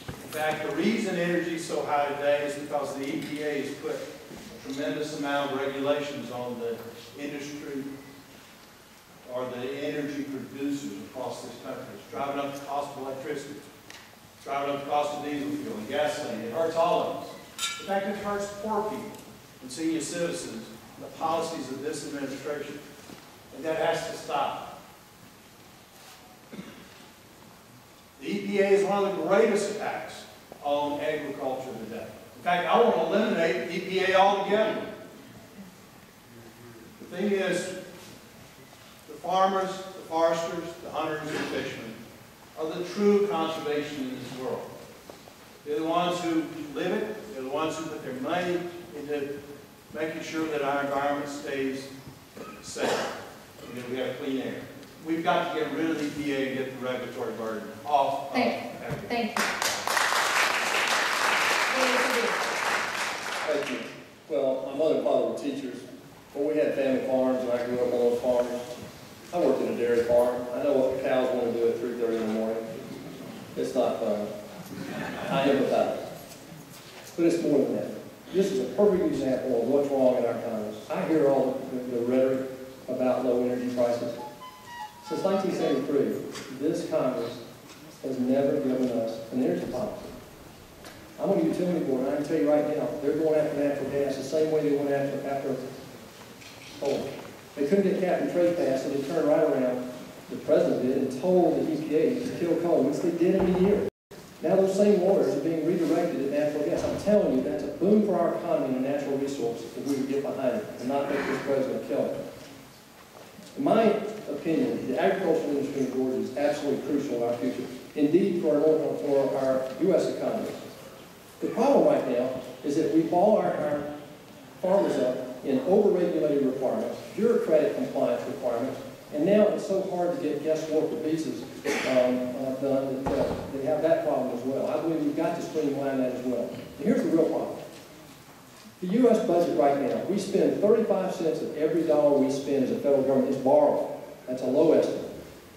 In fact, the reason energy is so high today is because the EPA has put a tremendous amount of regulations on the industry or the energy producers across this country. It's driving up the cost of electricity. It's driving up the cost of diesel fuel and gasoline. It hurts all of us. In fact, it hurts poor people and senior citizens, the policies of this administration. And that has to stop. The EPA is one of the greatest attacks on agriculture today. In fact, I want to eliminate EPA altogether. The thing is, the farmers, the foresters, the hunters, and fishermen are the true conservation in this world. They're the ones who live it. They're the ones who put their money into making sure that our environment stays safe and that we have clean air. We've got to get rid of the EPA and get the regulatory burden off. Thank you. Thank you. Well, my mother and father were teachers. Before we had family farms, and I grew up on those farms, I worked in a dairy farm. I know what the cows want to do at 3:30 in the morning. It's not not fun. I empathize. But it's more than that. This is a perfect example of what's wrong in our Congress. I hear all the rhetoric about low energy prices. Since 1973, this Congress has never given us an energy policy. I'm on the utility board, and I can tell you right now, they're going after natural gas the same way they went after coal. They couldn't get cap and trade passed, so they turned right around, the president did, and told the EPA to kill coal, which they did in a year. Now those same waters are being redirected at natural gas. I'm telling you, that's a boom for our economy and natural resources if we would get behind it and not make this president kill it. In my opinion, the agricultural industry in Georgia is absolutely crucial in our future, indeed for our U.S. economy. The problem right now is that we ball our farmers up in over-regulated requirements, bureaucratic compliance requirements, and now it's so hard to get guesswork visas done that they have that problem as well. I believe we've got to streamline that as well. And here's the real problem. The U.S. budget right now, we spend 35 cents of every dollar we spend as a federal government is borrowed. That's a low estimate.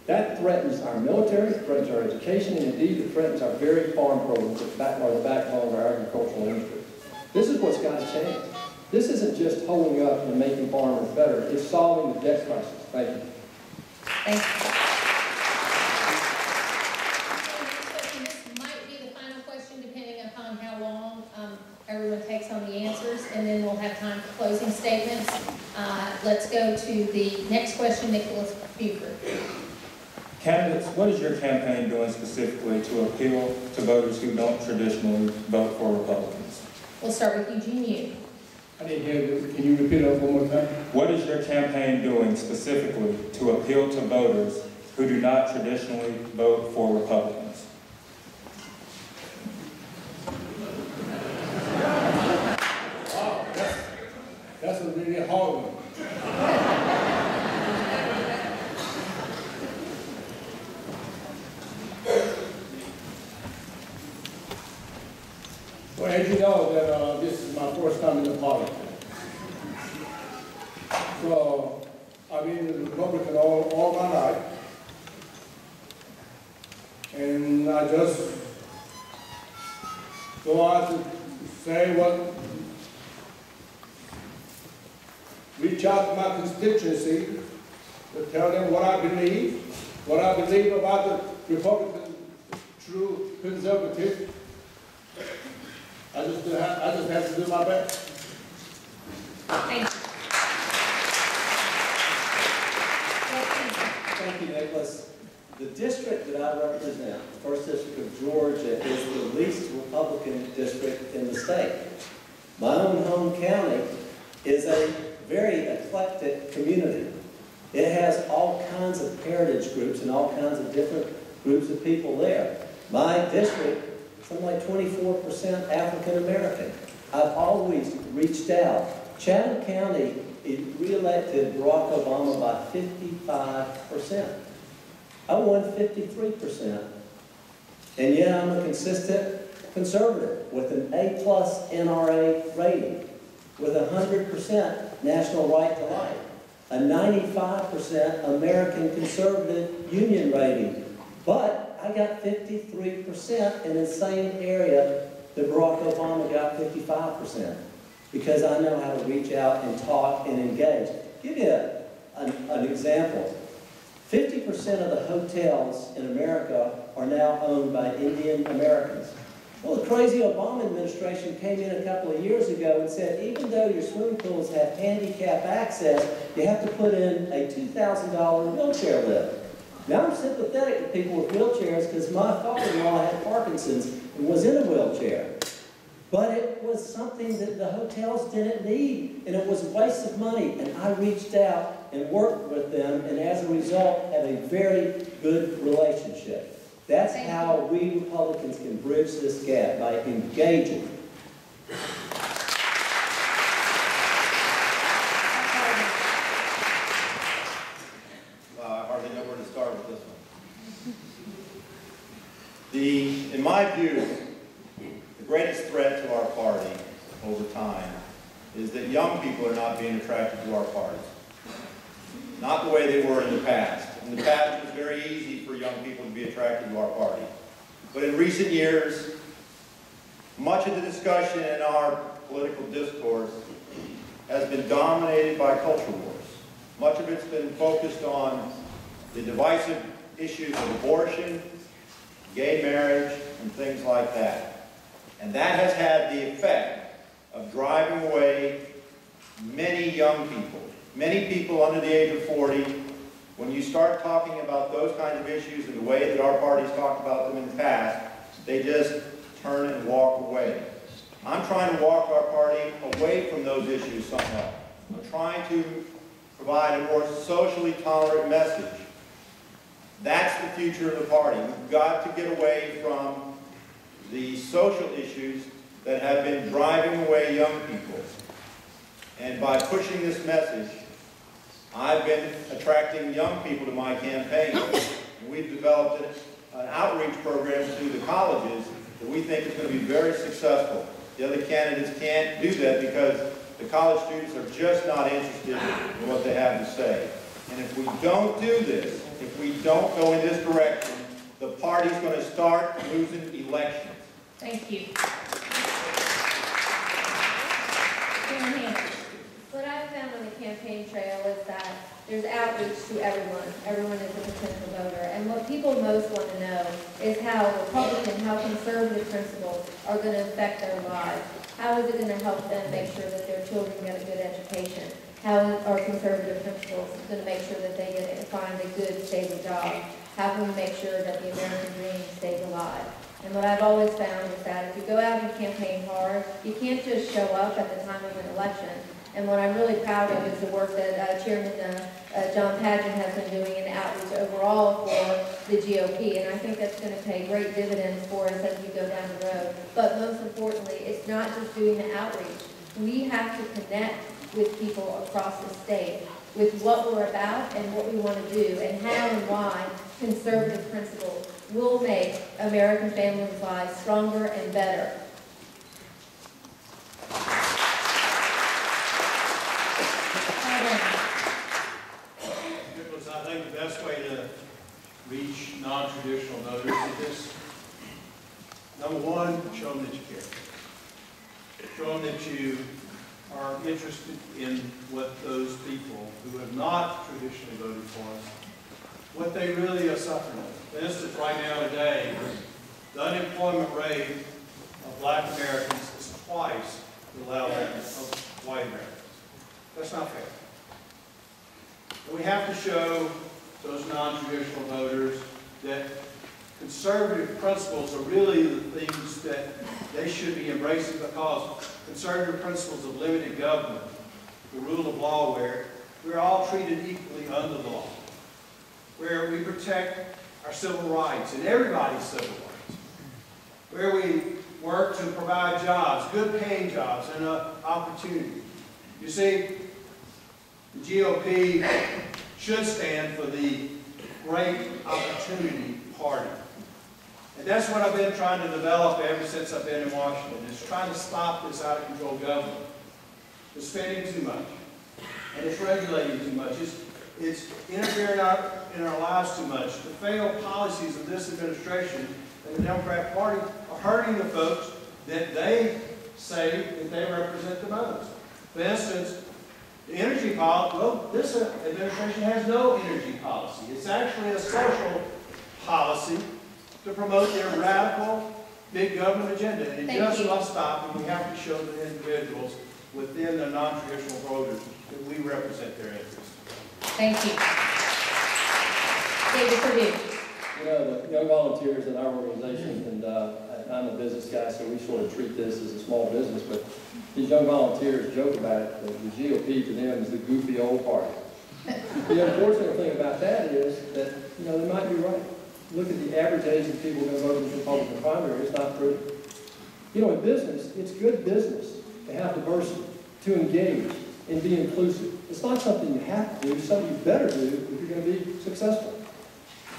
That threatens our military, it threatens our education, and indeed it threatens our very farm programs that are the backbone of our agricultural industry. This is what's got to change. This isn't just holding up and making farmers better, it's solving the debt crisis. Thank you. Thank you. This might be the final question, depending upon how long everyone takes on the answers, and then we'll have time for closing statements. Let's go to the next question, Nicholas Buford. Candidates, what is your campaign doing specifically to appeal to voters who don't traditionally vote for Republicans? We'll start with Eugene Yu. I didn't hear you. Can you repeat that one more time? What is your campaign doing specifically to appeal to voters who do not traditionally vote for Republicans? Wow, that's a really hard one. Well, as you know, that this is my first time in the politics. So, I've been a Republican all my life. And I just go out to say reach out to my constituency to tell them what I believe about the Republican true conservative. I just have to do my best. Thank you. Thank you, Nicholas. The district that I represent, the 1st District of Georgia, is the least Republican district in the state. My own home county is a very eclectic community. It has all kinds of heritage groups and all kinds of different groups of people there. My district, something like 24% African American. I've always reached out. Chatham County re-elected Barack Obama by 55%. I won 53%. And yet I'm a consistent conservative with an A+ NRA rating, with 100% national right to life, a 95% American conservative union rating. But I got 53% in the same area that Barack Obama got 55%, because I know how to reach out and talk and engage. Give you an example. 50% of the hotels in America are now owned by Indian Americans. Well, the crazy Obama administration came in a couple of years ago and said, even though your swimming pools have handicap access, you have to put in a $2,000 wheelchair lift. Now I'm sympathetic to people with wheelchairs because my father-in-law had Parkinson's and was in a wheelchair. But it was something that the hotels didn't need, and it was a waste of money. And I reached out and worked with them, and as a result, have a very good relationship. That's how we Republicans can bridge this gap, by engaging. I hardly know where to start with this one. In my view, the greatest threat to our party over time is that young people are not being attracted to our party. Not the way they were in the past. In the past, it was very easy for young people to be attracted to our party. But in recent years, much of the discussion in our political discourse has been dominated by culture wars. Much of it's been focused on the divisive issues of abortion, gay marriage, and things like that. And that has had the effect of driving away many young people under the age of 40. When you start talking about those kinds of issues in the way that our party's talked about them in the past, they just turn and walk away. I'm trying to walk our party away from those issues somewhat. I'm trying to provide a more socially tolerant message. That's the future of the party. We've got to get away from the social issues that have been driving away young people. And by pushing this message, I've been attracting young people to my campaign. And we've developed an outreach program to the colleges that we think is going to be very successful. The other candidates can't do that because the college students are just not interested in what they have to say. And if we don't do this, if we don't go in this direction, the party's going to start losing elections. Thank you. What I've found on the campaign trail is that there's outreach to everyone. Everyone is a potential voter. And what people most want to know is how Republican, how conservative principles are going to affect their lives. How is it going to help them make sure that their children get a good education? How are conservative principles going to make sure that they find a good, stable job? How can we make sure that the American dream stays alive? And what I've always found is that if you go out and campaign hard, you can't just show up at the time of an election. And what I'm really proud of is the work that Chairman John Padgett has been doing in outreach overall for the GOP. And I think that's going to pay great dividends for us as we go down the road. But most importantly, it's not just doing the outreach. We have to connect with people across the state with what we're about and what we want to do and how and why conservative principles will make American families' lives stronger and better. I think the best way to reach non-traditional voters is this. Number one, show them that you care. Show them that you are interested in what those people who have not traditionally voted for us, what they really are suffering with. For instance, right now today, the unemployment rate of black Americans is twice the level of white Americans. That's not fair. And we have to show those non-traditional voters that conservative principles are really the things that they should be embracing, because conservative principles of limited government, the rule of law, where we're all treated equally under the law, where we protect our civil rights and everybody's civil rights, where we work to provide jobs, good paying jobs, and opportunity. You see, the GOP should stand for the Great Opportunity Party. And that's what I've been trying to develop ever since I've been in Washington, is trying to stop this out-of-control government. It's spending too much, and it's regulating too much. It's interfering in our lives too much. The failed policies of this administration and the Democrat Party are hurting the folks that they say that they represent the most. For instance, the energy policy, well, this administration has no energy policy. It's actually a social policy to promote their radical big government agenda. And it just must stop, and we have to show the individuals within the non-traditional voters that we represent their interests. Thank you. David Perdue. You know, the young volunteers in our organization, and I'm a business guy, so we sort of treat this as a small business, but these young volunteers joke about it. The GOP to them is the goofy old party. The unfortunate thing about that is that, you know, they might be right. Look at the average age of people who are going to vote in the Republican primary. It's not pretty. You know, in business, it's good business to have diversity, to engage, and be inclusive. It's not something you have to do, it's something you better do if you're going to be successful.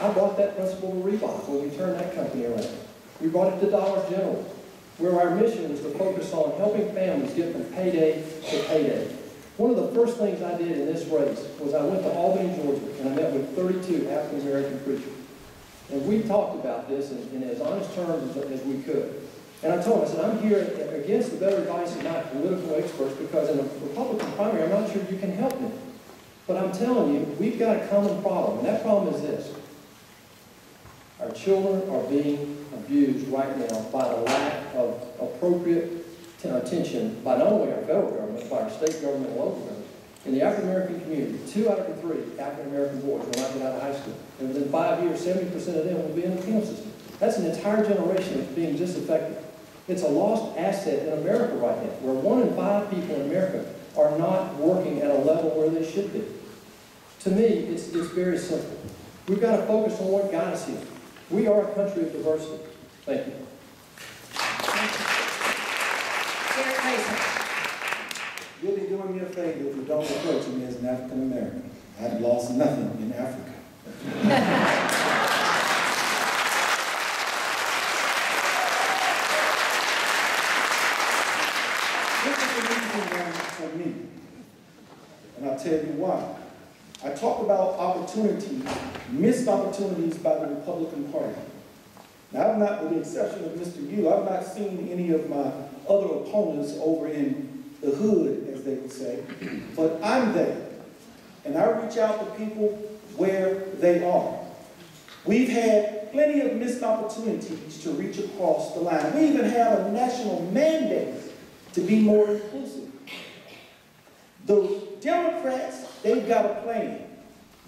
I brought that principle to Reebok when we turned that company around. We brought it to Dollar General, where our mission was to focus on helping families get from payday to payday. One of the first things I did in this race was I went to Albany, Georgia, and I met with 32 African-American preachers. And we talked about this in as honest terms as we could. And I told him, I said, I'm here against the better advice of not political experts because in a Republican primary, I'm not sure you can help me. But I'm telling you, we've got a common problem, and that problem is this. Our children are being abused right now by the lack of appropriate attention by not only our federal government, but our state government and local government. In the African-American community, 2 out of the 3 African-American boys will not get out of high school. And within 5 years, 70% of them will be in the penal system. That's an entire generation that's being disaffected. It's a lost asset in America right now, where 1 in 5 people in America are not working at a level where they should be. To me, it's very simple. We've got to focus on what got us here. We are a country of diversity. Thank you. You'll be doing me a favor if you don't refer to me as an African American. I've lost nothing in Africa. This is the reason why for me, and I'll tell you why. I talk about opportunities, missed opportunities by the Republican Party. Now, I've not, with the exception of Mr. Yu, I've not seen any of my other opponents over in the hood, as they would say, but I'm there. And I reach out to people where they are. We've had plenty of missed opportunities to reach across the line. We even have a national mandate to be more inclusive. The Democrats, they've got a plan.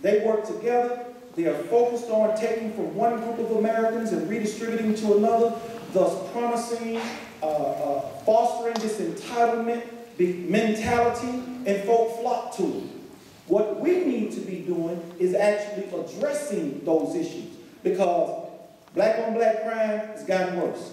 They work together. They are focused on taking from one group of Americans and redistributing to another, thus promising, fostering this entitlement mentality, and folk flock to it. What we need to be doing is actually addressing those issues, because black-on-black crime has gotten worse.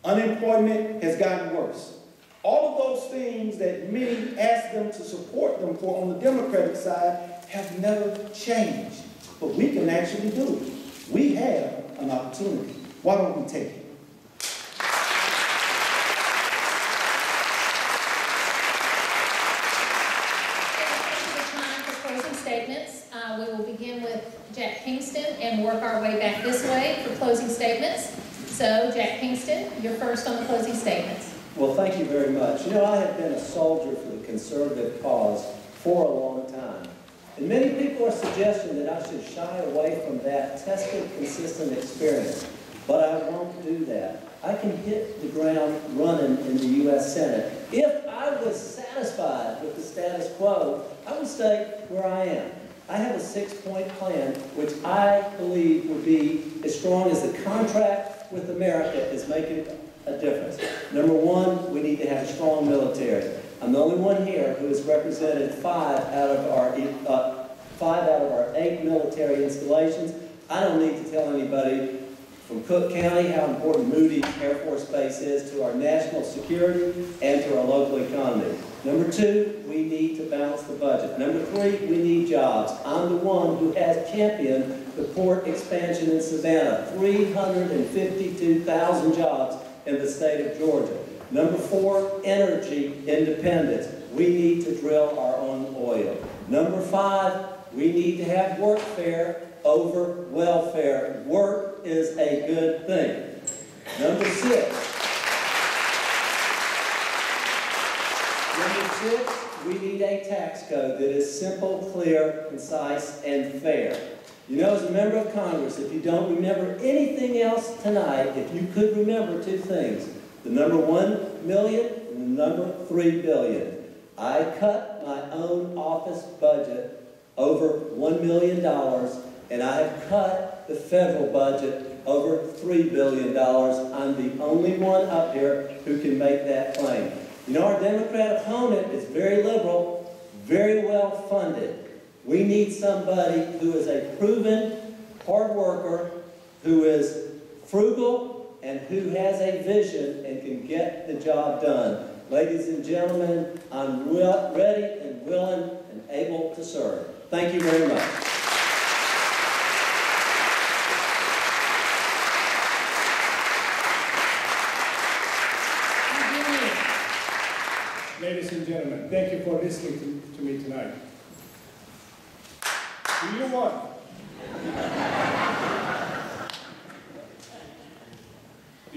Unemployment has gotten worse. All of those things that many ask them to support them for on the Democratic side have never changed. But we can actually do it. We have an opportunity. Why don't we take it? Statements. We will begin with Jack Kingston and work our way back this way for closing statements. So, Jack Kingston, you're first on the closing statements. Well, thank you very much. You know, I have been a soldier for the conservative cause for a long time. And many people are suggesting that I should shy away from that tested, consistent experience. But I won't do that. I can hit the ground running in the U.S. Senate. If I was satisfied with the status quo, I would stay where I am. I have a 6-point plan, which I believe would be as strong as the contract with America is making a difference. Number one, we need to have a strong military. I'm the only one here who has represented 5 out of our 8 military installations. I don't need to tell anybody from Cook County how important Moody Air Force Base is to our national security and to our local economy. Number 2, we need to balance the budget. Number 3, we need jobs. I'm the one who has championed the port expansion in Savannah, 352,000 jobs in the state of Georgia. Number 4, energy independence. We need to drill our own oil. Number 5, we need to have workfare over welfare. Work is a good thing. Number 6, we need a tax code that is simple, clear, concise, and fair. You know, as a member of Congress, if you don't remember anything else tonight, if you could remember 2 things, the number 1 million and the number 3 billion. I cut my own office budget over $1 million, and I have cut the federal budget over $3 billion. I'm the only one up here who can make that claim. You know, our Democrat opponent is very liberal, very well funded. We need somebody who is a proven hard worker, who is frugal, and who has a vision and can get the job done. Ladies and gentlemen, I'm ready and willing and able to serve. Thank you very much. Ladies and gentlemen, thank you for listening to me tonight. Do you want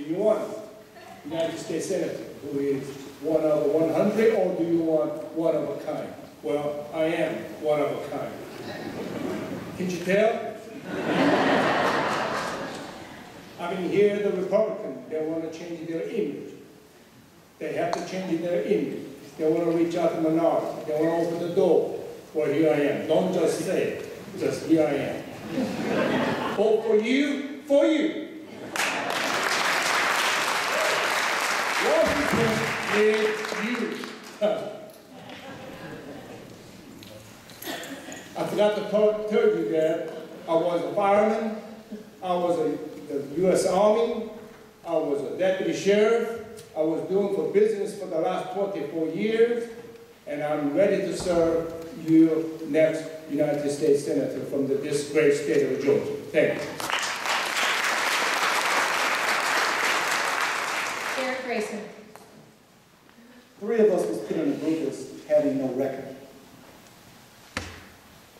you want a United States Senator who is one of a 100, or do you want one of a kind? Well, I am one of a kind. Can you tell? I mean, here the Republicans, they want to change their image. They have to change their image. They want to reach out to minorities. They want to open the door. Well, here I am. Don't just say it. Just here I am. Vote for you, for you. Washington is you. I forgot to tell you that I was a fireman. I was the U.S. Army. I was a deputy sheriff. I was doing for business for the last 24 years, and I'm ready to serve you next United States Senator from this great state of Georgia. Thank you. Eric Grayson. 3 of us was put in a group as having no record.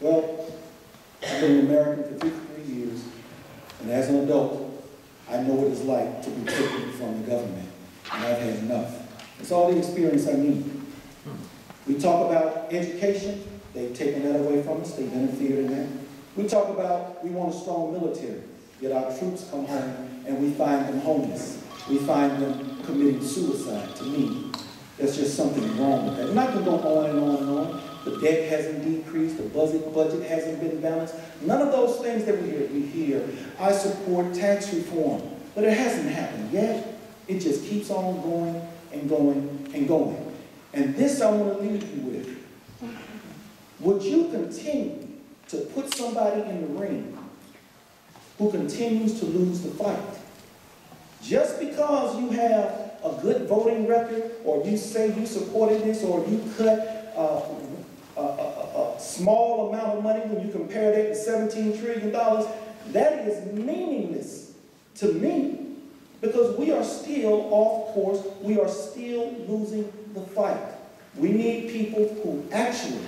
Well, I've been an American for 53 years, and as an adult, I know what it's like to be taken from the government, and I've had enough. It's all the experience I need. We talk about education. They've taken that away from us. They've interfered in that. We talk about we want a strong military, yet our troops come home and we find them homeless. We find them committing suicide. To me, there's just something wrong with that. I'm not going to go on and on and on. The debt hasn't decreased. The budget hasn't been balanced. None of those things that we hear. I support tax reform, but it hasn't happened yet. It just keeps on going and going and going. And this I want to leave you with. Would you continue to put somebody in the ring who continues to lose the fight? Just because you have a good voting record, or you say you supported this, or you cut a small amount of money when you compare that to $17 trillion, that is meaningless to me, because we are still off course. We are still losing the fight. We need people who actually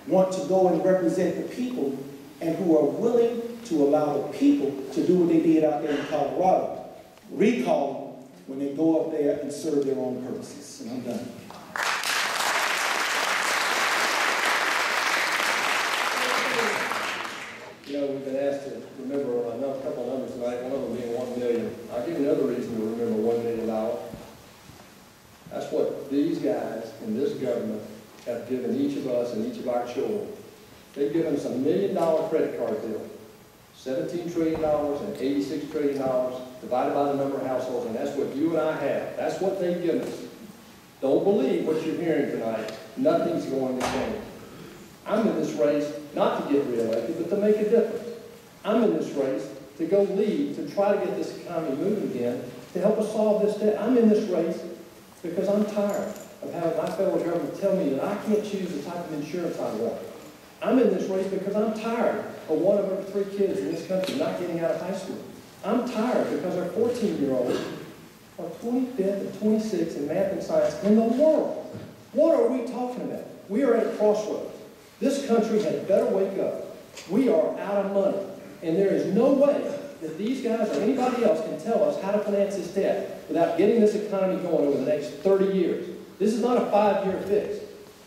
want to go and represent the people, and who are willing to allow the people to do what they did out there in Colorado. Recall them when they go up there and serve their own purposes. And I'm done. You know, we've been asked to remember a couple of numbers tonight, one of them being 1 million. I'll give you another reason to remember $1 million. That's what these guys in this government have given each of us and each of our children. They've given us $1 million credit card bill, $17 trillion and $86 trillion divided by the number of households, and that's what you and I have. That's what they've given us. Don't believe what you're hearing tonight. Nothing's going to change. I'm in this race not to get reelected, but to make a difference. I'm in this race to go lead, to try to get this economy moving again, to help us solve this debt. I'm in this race because I'm tired of having my federal government tell me that I can't choose the type of insurance I want. I'm in this race because I'm tired of 1 of every 3 kids in this country not getting out of high school. I'm tired because our 14-year-olds are 25th and 26th in math and science in the world. What are we talking about? We are at a crossroads. This country had better wake up. We are out of money, and there is no way that these guys or anybody else can tell us how to finance this debt without getting this economy going over the next 30 years. This is not a 5-year fix.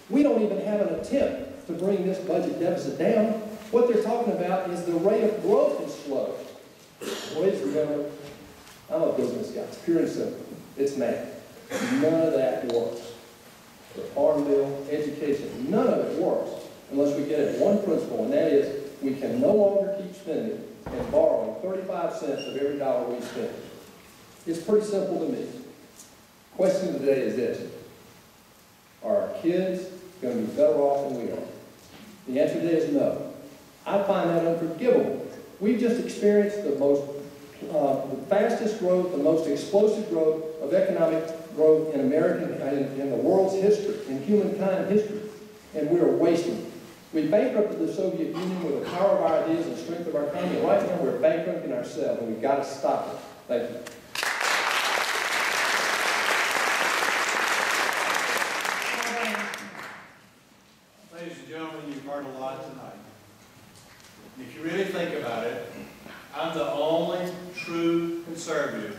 We don't even have an attempt to bring this budget deficit down. What they're talking about is the rate of growth is slow. Ladies and gentlemen, I'm a business guy. It's pure and simple. It's math. None of that works. The Farm Bill, education, none of it works unless we get at one principle, and that is we can no longer keep spending and borrowing 35 cents of every dollar we spend. It's pretty simple to me. Question today is this: are our kids going to be better off than we are? The answer today is no. I find that unforgivable. We've just experienced the fastest growth, the most explosive growth of economic growth in in the world's history, in humankind history, and we are wasting it. We bankrupted the Soviet Union with the power of our ideas and strength of our economy. Right now, we're bankrupting ourselves, and we've got to stop it. Thank you. Ladies and gentlemen, you've heard a lot tonight. If you really think about it, I'm the only true true conservative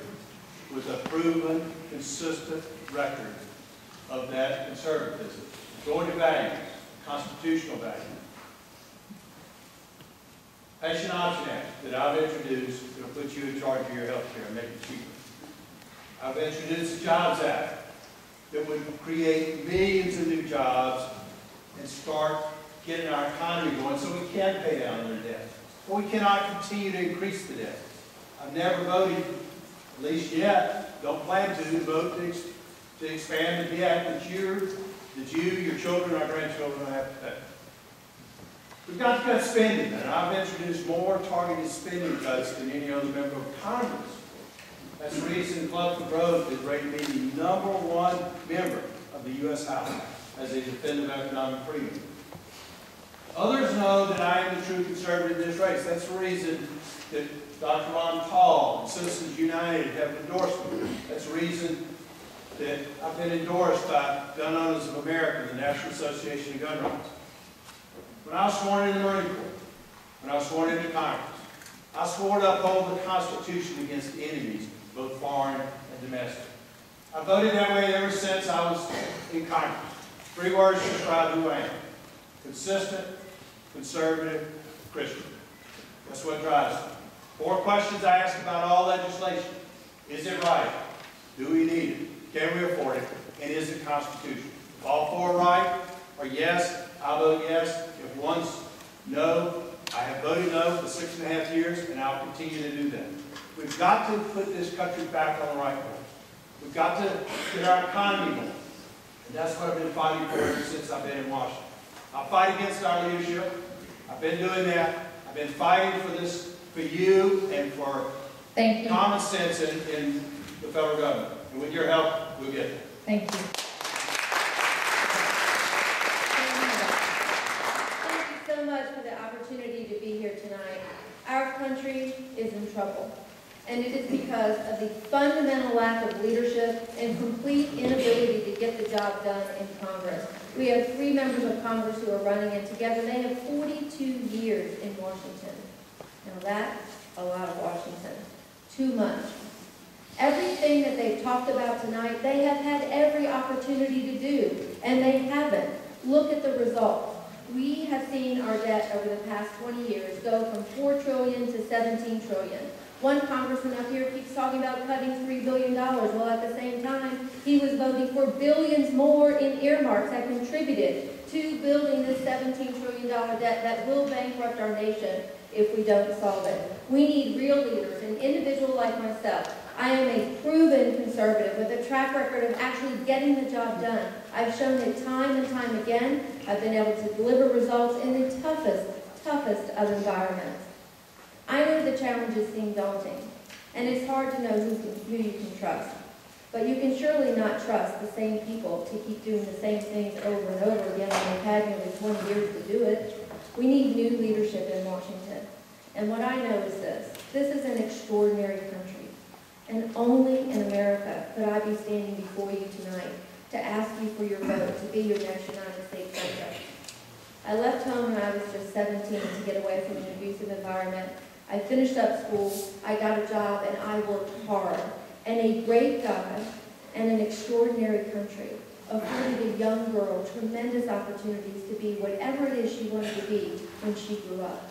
with a proven, consistent record of that conservatism. Georgia values, constitutional values. Patient Option Act that I've introduced will put you in charge of your health care and make it cheaper. I've introduced the Jobs Act that would create millions of new jobs and start getting our economy going so we can pay down their debt. But we cannot continue to increase the debt. I've never voted, at least yet, don't plan to vote to expand the debt that you, your children, our grandchildren have to pay. We've got to cut spending, and I've introduced more targeted spending cuts than any other member of Congress. That's the reason Club for Growth is rated me the #1 member of the U.S. House as a defender of economic freedom. Others know that I am the true conservative in this race. That's the reason that Dr. Ron Paul and Citizens United have endorsed me. That's the reason that I've been endorsed by Gun Owners of America, the National Association of Gun Owners. When I was sworn into the Marine Corps, when I was sworn into Congress, I swore to uphold the Constitution against enemies, both foreign and domestic. I voted that way ever since I was in Congress. 3 words to describe who I am: consistent, conservative, Christian. That's what drives me. 4 questions I ask about all legislation. Is it right? Do we need it? Can we afford it? And is it constitutional? If all 4 right or yes, I'll vote yes. If one's no, I have voted no for 6.5 years, and I'll continue to do that. We've got to put this country back on the right course. We've got to get our economy going. And that's what I've been fighting for ever since I've been in Washington. I'll fight against our leadership. I've been doing that. I've been fighting for this, for you, and for common sense in the federal government. And with your help, we'll get there. Thank you. Thank you so much for the opportunity to be here tonight. Our country is in trouble, and it is because of the fundamental lack of leadership and complete inability to get the job done in Congress. We have 3 members of Congress who are running, and together they have 42 years in Washington. Now that's a lot of Washington. Too much. Everything that they've talked about tonight, they have had every opportunity to do, and they haven't. Look at the results. We have seen our debt over the past 20 years go from $4 trillion to $17 trillion. One congressman up here keeps talking about cutting $3 billion, while at the same time, he was voting for billions more in earmarks that contributed to building this $17 trillion debt that will bankrupt our nation if we don't solve it. We need real leaders, an individual like myself. I am a proven conservative with a track record of actually getting the job done. I've shown it time and time again. I've been able to deliver results in the toughest of environments. I know the challenges seem daunting, and it's hard to know who you can trust. But you can surely not trust the same people to keep doing the same things over and over again when they've had nearly 20 years to do it. We need new leadership in Washington. And what I know is this. This is an extraordinary country. And only in America could I be standing before you tonight to ask you for your vote to be your next United States Senator. I left home when I was just 17 to get away from an abusive environment. I finished up school, I got a job, and I worked hard. And a great God and an extraordinary country afforded a young girl tremendous opportunities to be whatever it is she wanted to be when she grew up.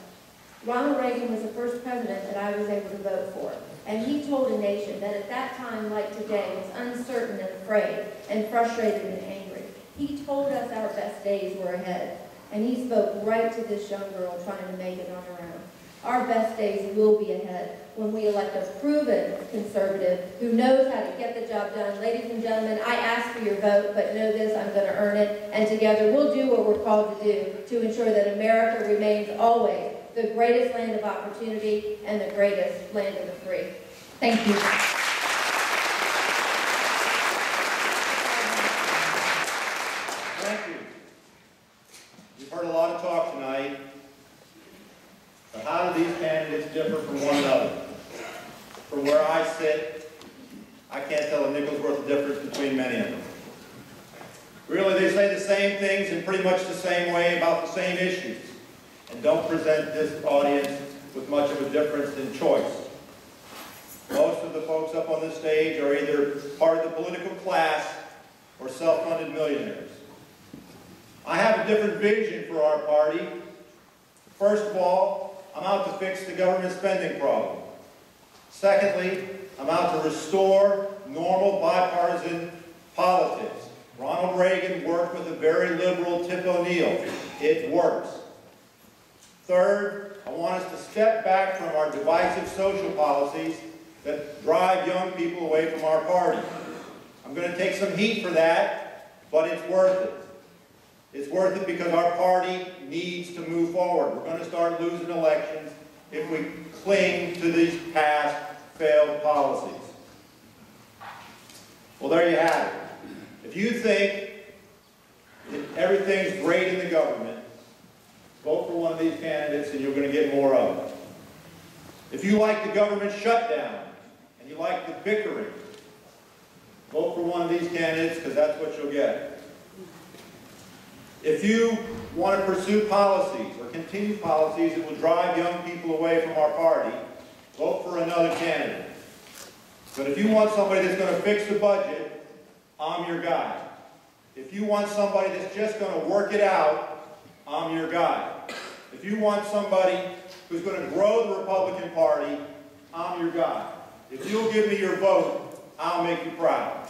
Ronald Reagan was the first president that I was able to vote for. And he told a nation that at that time, like today, was uncertain and afraid and frustrated and angry. He told us our best days were ahead. And he spoke right to this young girl trying to make it on her own. Our best days will be ahead when we elect a proven conservative who knows how to get the job done. Ladies and gentlemen, I ask for your vote, but know this, I'm going to earn it. And together we'll do what we're called to do to ensure that America remains always the greatest land of opportunity and the greatest land of the free. Thank you. Thank you. We've heard a lot of talk tonight, but how do these candidates differ from one another? From where I sit, I can't tell a nickel's worth of difference between many of them. Really, they say the same things in pretty much the same way about the same issues, and don't present this audience with much of a difference in choice. of the folks up on this stage are either part of the political class or self-funded millionaires. I have a different vision for our party. First of all, I'm out to fix the government spending problem. Secondly, I'm out to restore normal bipartisan politics. Ronald Reagan worked with a very liberal Tip O'Neill. It works. Third, I want us to step back from our divisive social policies that drive young people away from our party. I'm going to take some heat for that, but it's worth it. It's worth it because our party needs to move forward. We're going to start losing elections if we cling to these past failed policies. Well, there you have it. If you think that everything's great in the government, vote for one of these candidates and you're going to get more of it. If you like the government shutdown and you like the bickering, vote for one of these candidates because that's what you'll get. If you want to pursue policies or continue policies that will drive young people away from our party, vote for another candidate. But if you want somebody that's going to fix the budget, I'm your guy. If you want somebody that's just going to work it out, I'm your guy. If you want somebody who's going to grow the Republican Party, I'm your guy. If you'll give me your vote, I'll make you proud.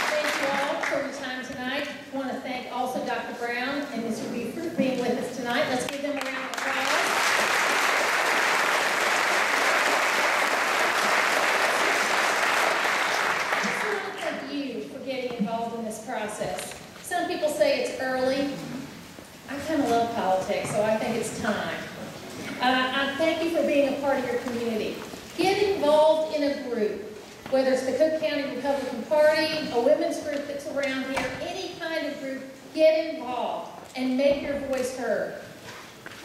Thank you all for your time tonight. I want to thank also Dr. Brown and Mr. Buford for being with us tonight. Let's give them a round of applause. Process. Some people say it's early. I kind of love politics, so I think it's time. I thank you for being a part of your community. Get involved in a group, whether it's the Cook County Republican Party, a women's group that's around here, any kind of group, get involved and make your voice heard.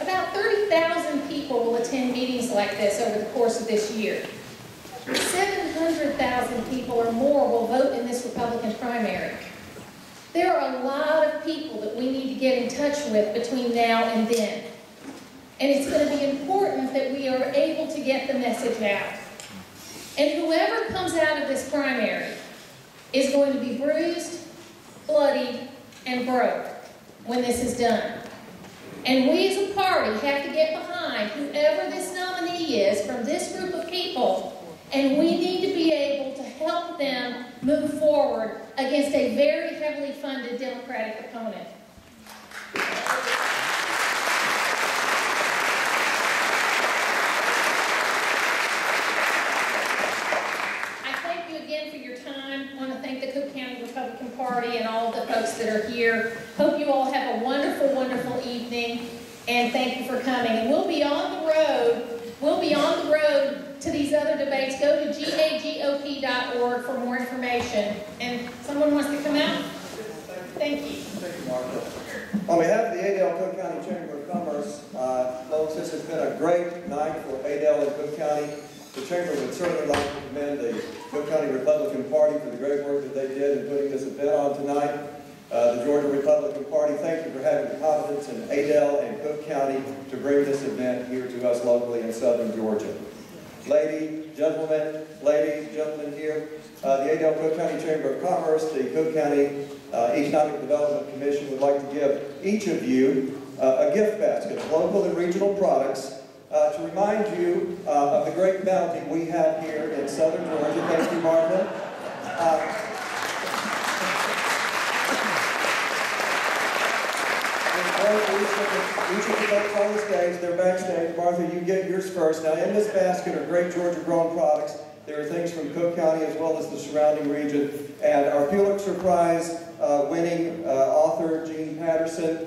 About 30,000 people will attend meetings like this over the course of this year. 700,000 people or more will vote in this Republican primary. There are a lot of people that we need to get in touch with between now and then. And it's going to be important that we are able to get the message out. And whoever comes out of this primary is going to be bruised, bloodied, and broke when this is done. And we as a party have to get behind whoever this nominee is from this group of people, and we need to be able to help them move forward against a very heavily funded Democratic opponent. I thank you again for your time. I want to thank the Cook County Republican Party and all the folks that are here. Hope you all have a wonderful, wonderful evening, and thank you for coming. And we'll be on the road. We'll be on the road to these other debates. Go to GAGOP.org for more information. And someone wants to come out? Thank you. Thank you, Martha. On behalf of the Adel Cook County Chamber of Commerce, folks, this has been a great night for Adel and Cook County. The Chamber would certainly like to commend the Cook County Republican Party for the great work that they did in putting this event on tonight. The Georgia Republican Party, thank you for having the confidence in Adel and Cook County to bring this event here to us locally in southern Georgia. Ladies, gentlemen here, the Adel Cook County Chamber of Commerce, the Cook County Economic Development Commission would like to give each of you a gift basket of local and regional products to remind you of the great bounty we have here in southern Georgia. Thank you, Martha. Each of the folks on the stage, they're backstage. Martha, you get yours first. Now, in this basket are great Georgia-grown products. There are things from Cook County as well as the surrounding region. And our Pulitzer Prize winning author, Gene Patterson,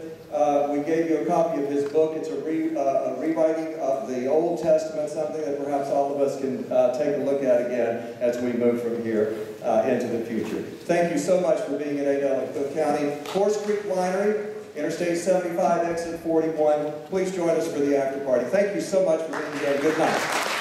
we gave you a copy of his book. It's a rewriting of the Old Testament, something that perhaps all of us can take a look at again as we move from here into the future. Thank you so much for being in Adel and Cook County. Horse Creek Winery, Interstate 75, exit 41. Please join us for the after party. Thank you so much for being here. Good night.